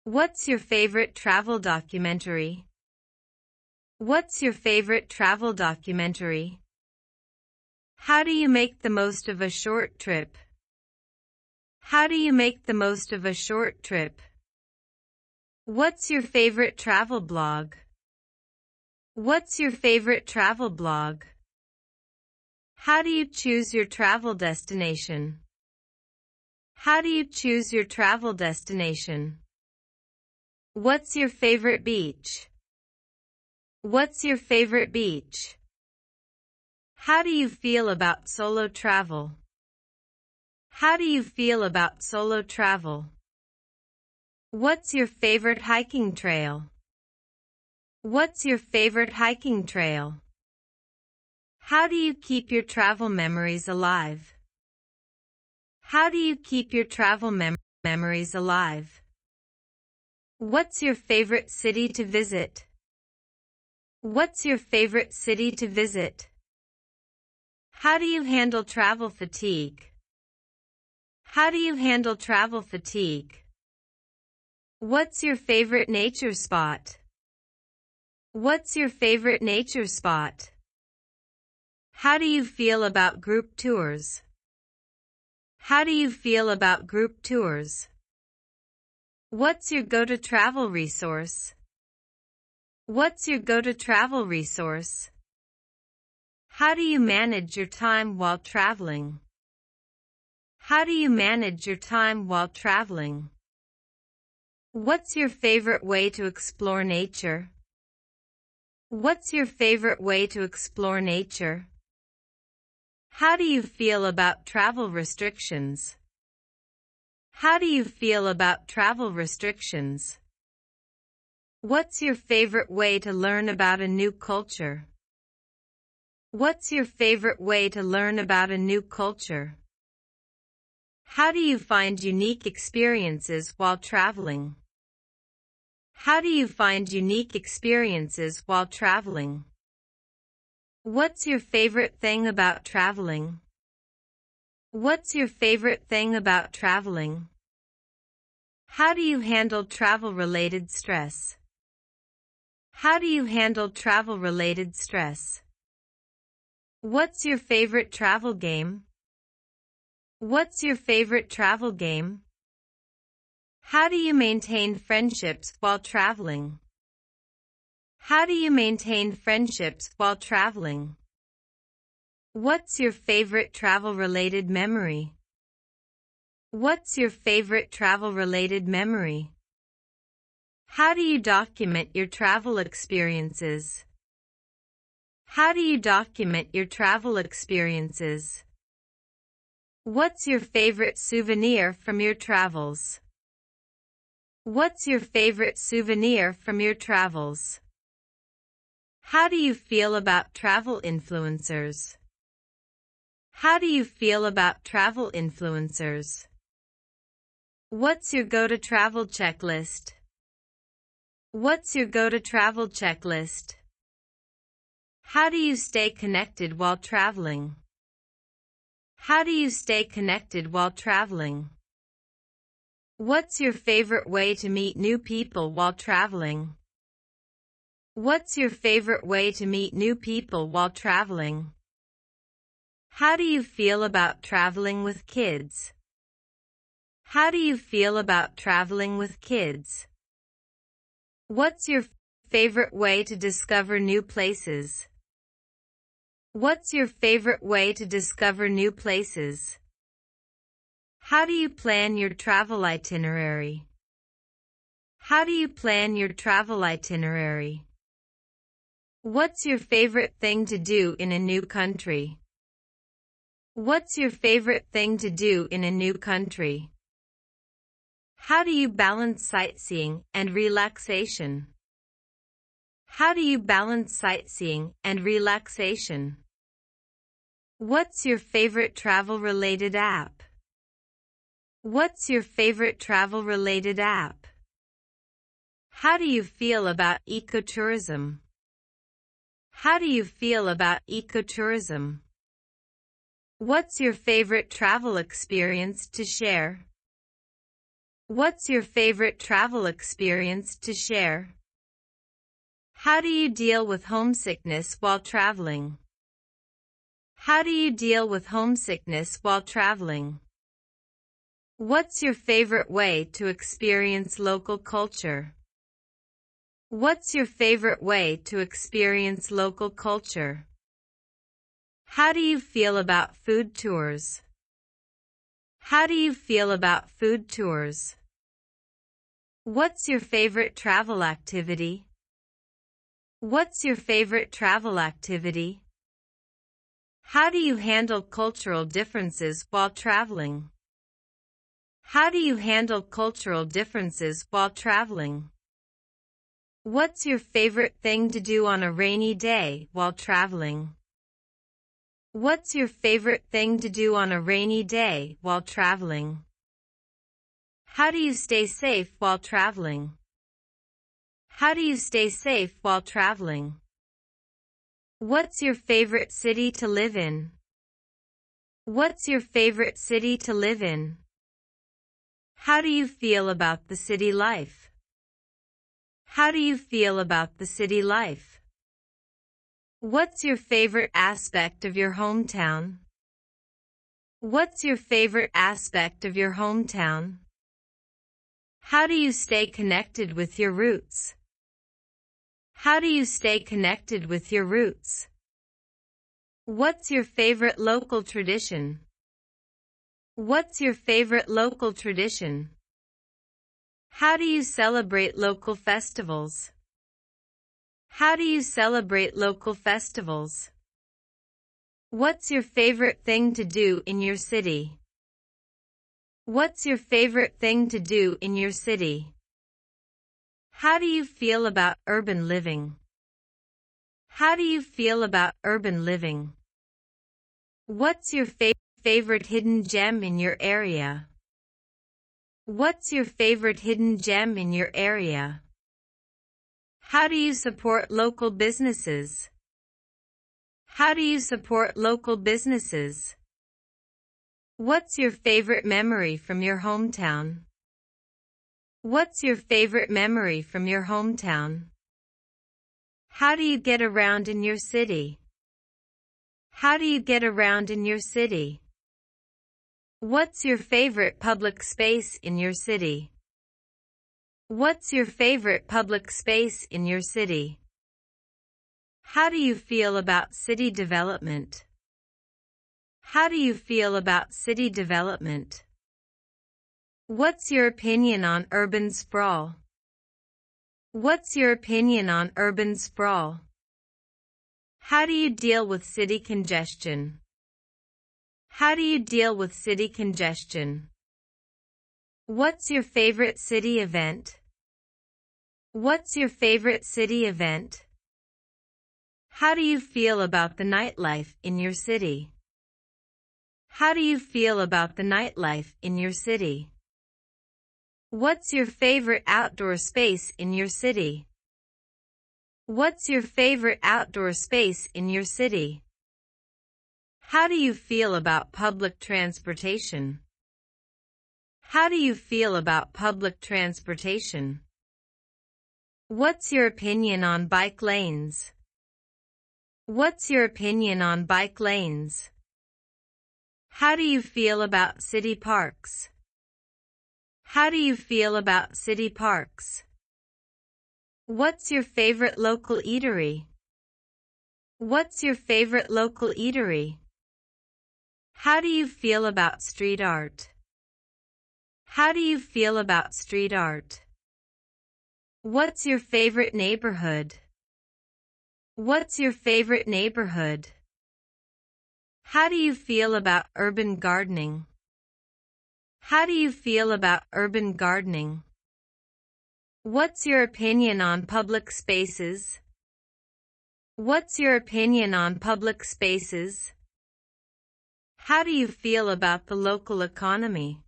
What's your favorite travel documentary? What's your favorite travel documentary? How do you make the most of a short trip? How do you make the most of a short trip? What's your favorite travel blog? What's your favorite travel blog? How do you choose your travel destination? How do you choose your travel destination? What's your favorite beach? What's your favorite beach? How do you feel about solo travel? How do you feel about solo travel? What's your favorite hiking trail? What's your favorite hiking trail? How do you keep your travel memories alive? How do you keep your travel memories alive? What's your favorite city to visit? What's your favorite city to visit? How do you handle travel fatigue? How do you handle travel fatigue? What's your favorite nature spot? What's your favorite nature spot? How do you feel about group tours? How do you feel about group tours? What's your go-to-travel resource? What's your go-to-travel resource? How do you manage your time while traveling? How do you manage your time while traveling? What's your favorite way to explore nature? What's your favorite way to explore nature? How do you feel about travel restrictions? How do you feel about travel restrictions? What's your favorite way to learn about a new culture? What's your favorite way to learn about a new culture? How do you find unique experiences while traveling? How do you find unique experiences while traveling? What's your favorite thing about traveling? What's your favorite thing about traveling? How do you handle travel-related stress? How do you handle travel-related stress? What's your favorite travel game? What's your favorite travel game? How do you maintain friendships while traveling? How do you maintain friendships while traveling? What's your favorite travel-related memory? What's your favorite travel-related memory? How do you document your travel experiences? How do you document your travel experiences? What's your favorite souvenir from your travels? What's your favorite souvenir from your travels? How do you feel about travel influencers? How do you feel about travel influencers? What's your go-to travel checklist? What's your go-to travel checklist? How do you stay connected while traveling? How do you stay connected while traveling? What's your favorite way to meet new people while traveling? What's your favorite way to meet new people while traveling? How do you feel about traveling with kids? How do you feel about traveling with kids? What's your favorite way to discover new places? What's your favorite way to discover new places? How do you plan your travel itinerary? How do you plan your travel itinerary? What's your favorite thing to do in a new country? What's your favorite thing to do in a new country? How do you balance sightseeing and relaxation? How do you balance sightseeing and relaxation? What's your favorite travel-related app? What's your favorite travel-related app? How do you feel about ecotourism? How do you feel about ecotourism? What's your favorite travel experience to share? What's your favorite travel experience to share? How do you deal with homesickness while traveling? How do you deal with homesickness while traveling? What's your favorite way to experience local culture? What's your favorite way to experience local culture? How do you feel about food tours? How do you feel about food tours? What's your favorite travel activity? What's your favorite travel activity? How do you handle cultural differences while traveling? How do you handle cultural differences while traveling? What's your favorite thing to do on a rainy day while traveling? What's your favorite thing to do on a rainy day while traveling? How do you stay safe while traveling? How do you stay safe while traveling? What's your favorite city to live in? What's your favorite city to live in? How do you feel about the city life? How do you feel about the city life? What's your favorite aspect of your hometown? What's your favorite aspect of your hometown? How do you stay connected with your roots? How do you stay connected with your roots? What's your favorite local tradition? What's your favorite local tradition? How do you celebrate local festivals? How do you celebrate local festivals? What's your favorite thing to do in your city? What's your favorite thing to do in your city? How do you feel about urban living? How do you feel about urban living? What's your favorite hidden gem in your area? What's your favorite hidden gem in your area? How do you support local businesses? How do you support local businesses? What's your favorite memory from your hometown? What's your favorite memory from your hometown? How do you get around in your city? How do you get around in your city? What's your favorite public space in your city? What's your favorite public space in your city? How do you feel about city development? How do you feel about city development? What's your opinion on urban sprawl? What's your opinion on urban sprawl? How do you deal with city congestion? How do you deal with city congestion? What's your favorite city event? What's your favorite city event? How do you feel about the nightlife in your city? How do you feel about the nightlife in your city? What's your favorite outdoor space in your city? What's your favorite outdoor space in your city? How do you feel about public transportation? How do you feel about public transportation? What's your opinion on bike lanes? What's your opinion on bike lanes? How do you feel about city parks? How do you feel about city parks? What's your favorite local eatery? What's your favorite local eatery? How do you feel about street art? How do you feel about street art? What's your favorite neighborhood? What's your favorite neighborhood? How do you feel about urban gardening? How do you feel about urban gardening? What's your opinion on public spaces? What's your opinion on public spaces? How do you feel about the local economy?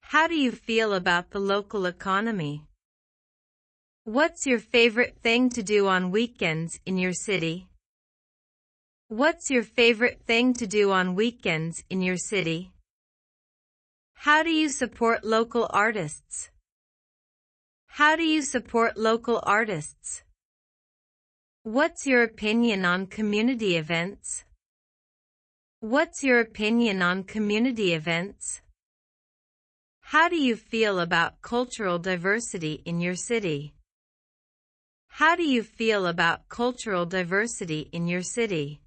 How do you feel about the local economy? What's your favorite thing to do on weekends in your city? What's your favorite thing to do on weekends in your city? How do you support local artists? How do you support local artists? What's your opinion on community events? What's your opinion on community events? How do you feel about cultural diversity in your city? How do you feel about cultural diversity in your city?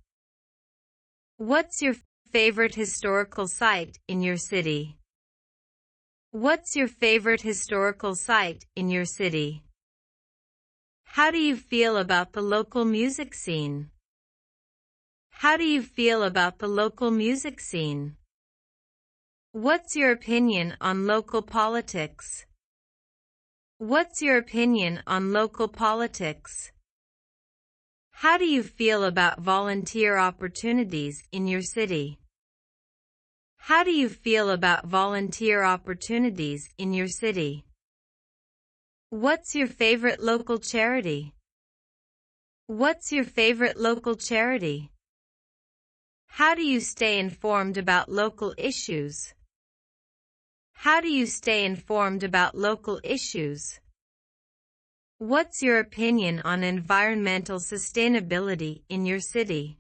What's your favorite historical site in your city? What's your favorite historical site in your city? How do you feel about the local music scene? How do you feel about the local music scene? What's your opinion on local politics? What's your opinion on local politics? How do you feel about volunteer opportunities in your city? How do you feel about volunteer opportunities in your city? What's your favorite local charity? What's your favorite local charity? How do you stay informed about local issues? How do you stay informed about local issues? What's your opinion on environmental sustainability in your city?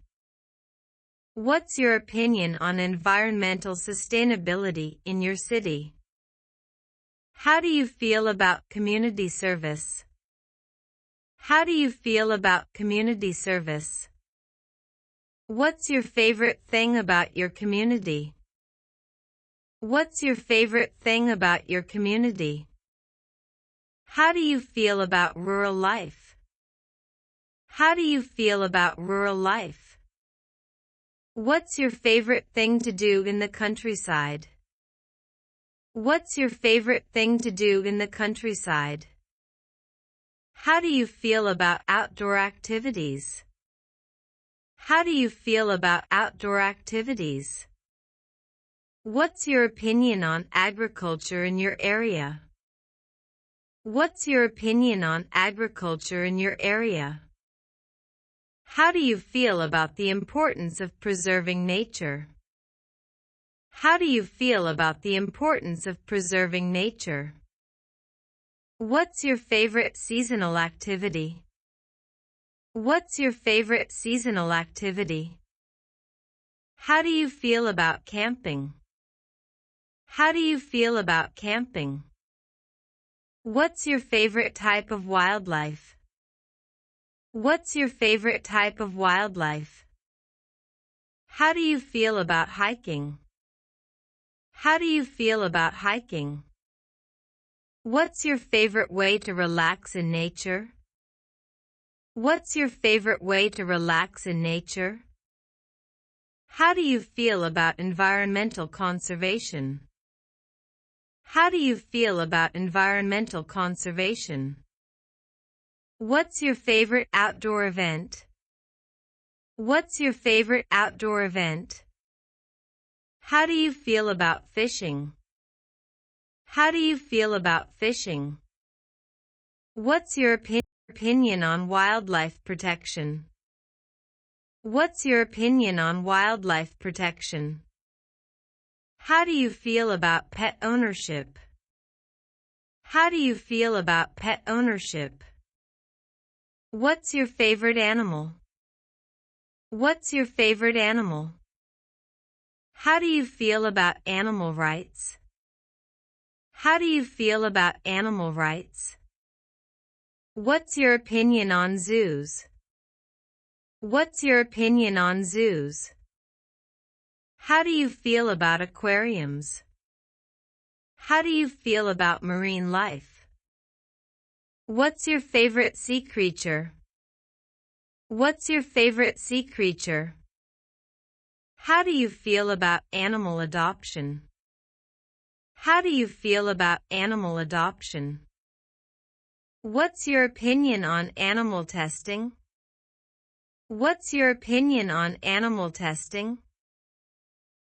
What's your opinion on environmental sustainability in your city? How do you feel about community service? How do you feel about community service? What's your favorite thing about your community? What's your favorite thing about your community? How do you feel about rural life? How do you feel about rural life? What's your favorite thing to do in the countryside? What's your favorite thing to do in the countryside? How do you feel about outdoor activities? How do you feel about outdoor activities? What's your opinion on agriculture in your area? What's your opinion on agriculture in your area? How do you feel about the importance of preserving nature? How do you feel about the importance of preserving nature? What's your favorite seasonal activity? What's your favorite seasonal activity? How do you feel about camping? How do you feel about camping? What's your favorite type of wildlife? What's your favorite type of wildlife? How do you feel about hiking? How do you feel about hiking? What's your favorite way to relax in nature? What's your favorite way to relax in nature? How do you feel about environmental conservation? How do you feel about environmental conservation? What's your favorite outdoor event? What's your favorite outdoor event? How do you feel about fishing? How do you feel about fishing? What's your opinion on wildlife protection? What's your opinion on wildlife protection? How do you feel about pet ownership? How do you feel about pet ownership? What's your favorite animal? What's your favorite animal? How do you feel about animal rights? How do you feel about animal rights? What's your opinion on zoos? What's your opinion on zoos? How do you feel about aquariums? How do you feel about marine life? What's your favorite sea creature? What's your favorite sea creature? How do you feel about animal adoption? How do you feel about animal adoption? What's your opinion on animal testing? What's your opinion on animal testing?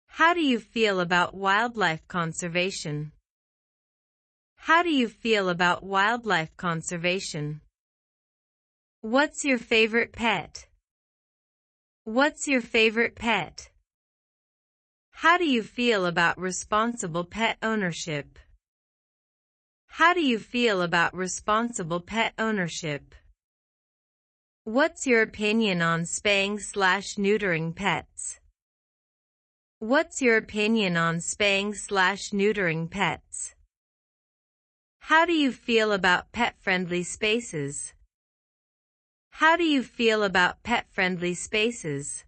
How do you feel about wildlife conservation? How do you feel about wildlife conservation? What's your favorite pet? What's your favorite pet? How do you feel about responsible pet ownership? How do you feel about responsible pet ownership? What's your opinion on spaying/neutering pets? What's your opinion on spaying/neutering pets? How do you feel about pet-friendly spaces? How do you feel about pet-friendly spaces?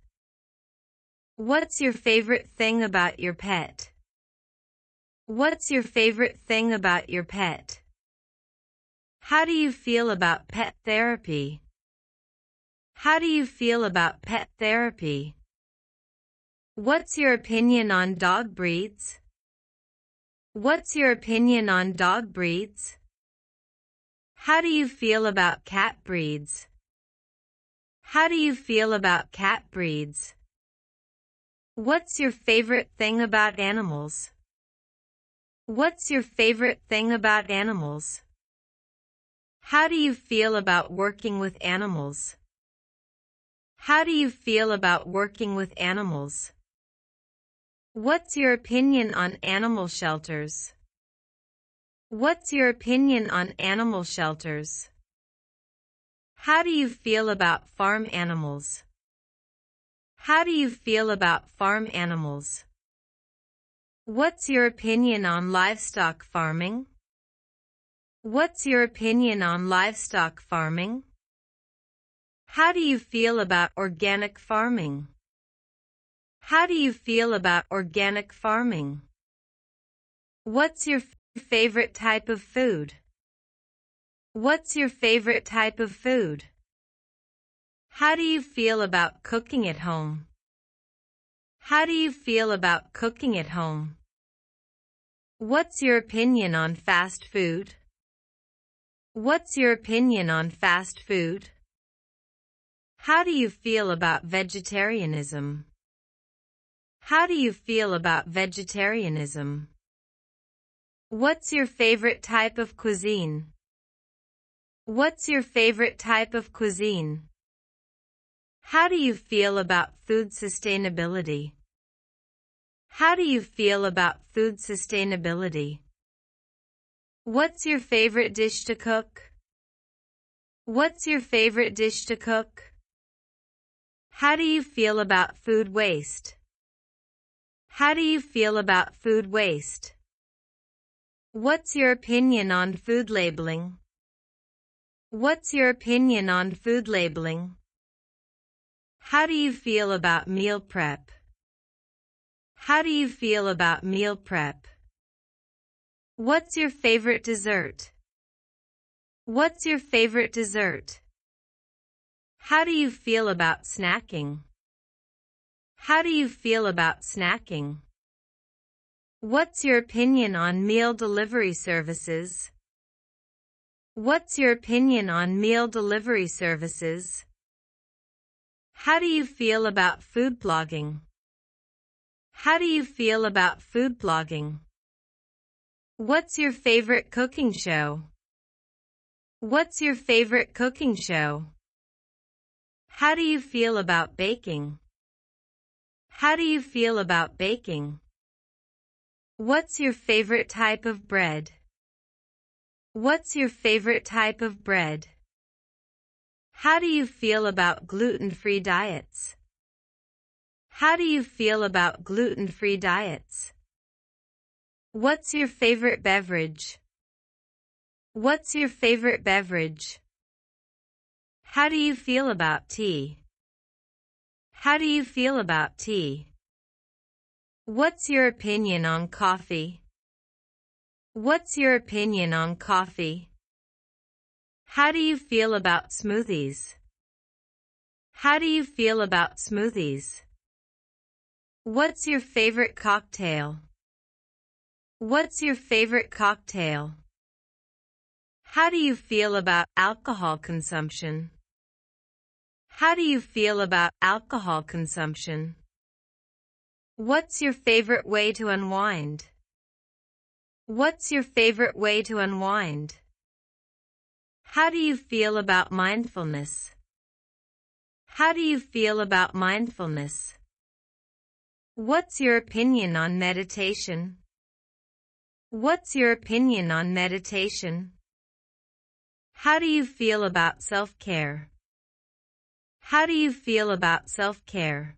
What's your favorite thing about your pet? What's your favorite thing about your pet? How do you feel about pet therapy? How do you feel about pet therapy? What's your opinion on dog breeds? What's your opinion on dog breeds? How do you feel about cat breeds? How do you feel about cat breeds? What's your favorite thing about animals? What's your favorite thing about animals? How do you feel about working with animals? How do you feel about working with animals? What's your opinion on animal shelters? What's your opinion on animal shelters? How do you feel about farm animals? How do you feel about farm animals? What's your opinion on livestock farming? What's your opinion on livestock farming? How do you feel about organic farming? How do you feel about organic farming? What's your favorite type of food? What's your favorite type of food? How do you feel about cooking at home? How do you feel about cooking at home? What's your opinion on fast food? What's your opinion on fast food? How do you feel about vegetarianism? How do you feel about vegetarianism? What's your favorite type of cuisine? What's your favorite type of cuisine? How do you feel about food sustainability? How do you feel about food sustainability? What's your favorite dish to cook? What's your favorite dish to cook? How do you feel about food waste? How do you feel about food waste? What's your opinion on food labeling? What's your opinion on food labeling? How do you feel about meal prep? How do you feel about meal prep? What's your favorite dessert? What's your favorite dessert? How do you feel about snacking? How do you feel about snacking? What's your opinion on meal delivery services? What's your opinion on meal delivery services? How do you feel about food blogging? How do you feel about food blogging? What's your favorite cooking show? What's your favorite cooking show? How do you feel about baking? How do you feel about baking? What's your favorite type of bread? What's your favorite type of bread? How do you feel about gluten-free diets? How do you feel about gluten-free diets? What's your favorite beverage? What's your favorite beverage? How do you feel about tea? How do you feel about tea? What's your opinion on coffee? What's your opinion on coffee? How do you feel about smoothies? How do you feel about smoothies? What's your favorite cocktail? What's your favorite cocktail? How do you feel about alcohol consumption? How do you feel about alcohol consumption? What's your favorite way to unwind? What's your favorite way to unwind? How do you feel about mindfulness? How do you feel about mindfulness? What's your opinion on meditation? What's your opinion on meditation? How do you feel about self-care? How do you feel about self-care?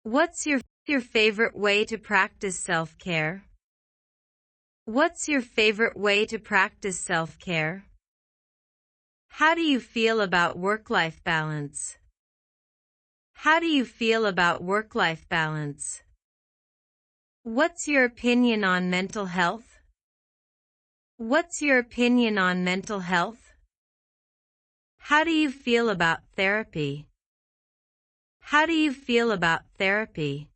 What's your favorite way to practice self-care? What's your favorite way to practice self-care? How do you feel about work-life balance? How do you feel about work-life balance? What's your opinion on mental health? What's your opinion on mental health? How do you feel about therapy? How do you feel about therapy?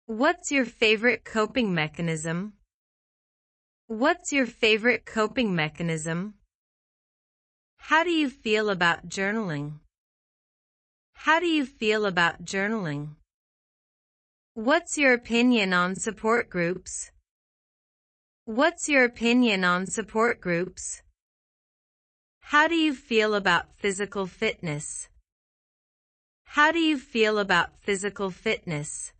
What's your favorite coping mechanism? What's your favorite coping mechanism? How do you feel about journaling? How do you feel about journaling? What's your opinion on support groups? What's your opinion on support groups? How do you feel about physical fitness? How do you feel about physical fitness?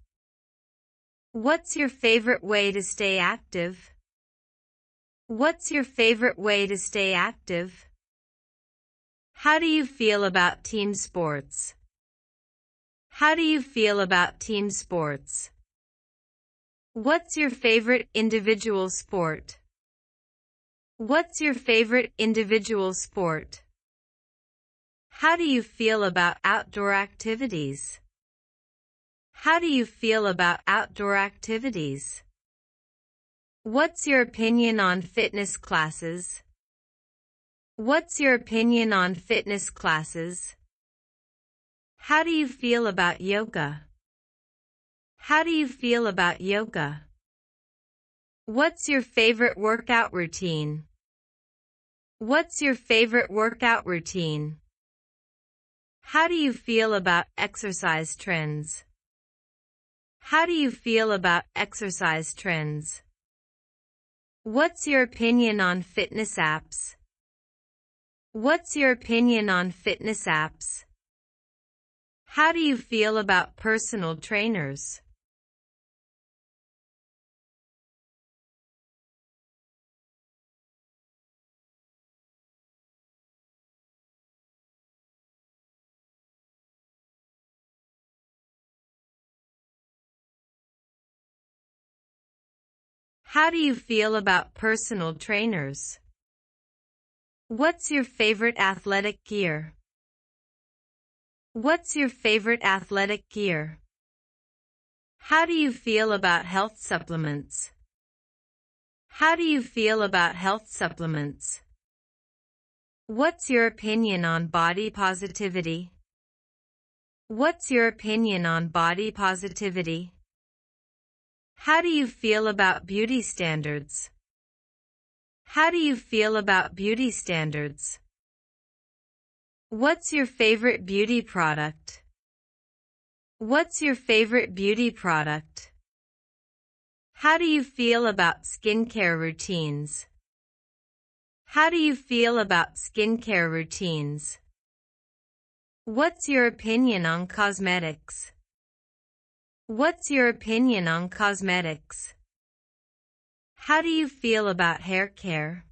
What's your favorite way to stay active? What's your favorite way to stay active? How do you feel about team sports? How do you feel about team sports? What's your favorite individual sport? What's your favorite individual sport? How do you feel about outdoor activities? How do you feel about outdoor activities? What's your opinion on fitness classes? What's your opinion on fitness classes? How do you feel about yoga? How do you feel about yoga? What's your favorite workout routine? What's your favorite workout routine? How do you feel about exercise trends? How do you feel about exercise trends? What's your opinion on fitness apps? What's your opinion on fitness apps? How do you feel about personal trainers? How do you feel about personal trainers? What's your favorite athletic gear? What's your favorite athletic gear? How do you feel about health supplements? How do you feel about health supplements? What's your opinion on body positivity? What's your opinion on body positivity? How do you feel about beauty standards? How do you feel about beauty standards? What's your favorite beauty product? What's your favorite beauty product? How do you feel about skincare routines? How do you feel about skincare routines? What's your opinion on cosmetics? What's your opinion on cosmetics? How do you feel about hair care?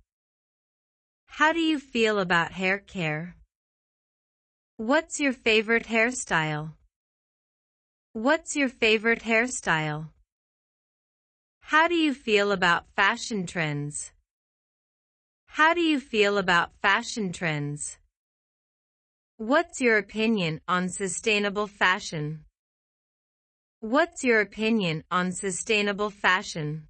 How do you feel about hair care? What's your favorite hairstyle? What's your favorite hairstyle? How do you feel about fashion trends? How do you feel about fashion trends? What's your opinion on sustainable fashion? What's your opinion on sustainable fashion?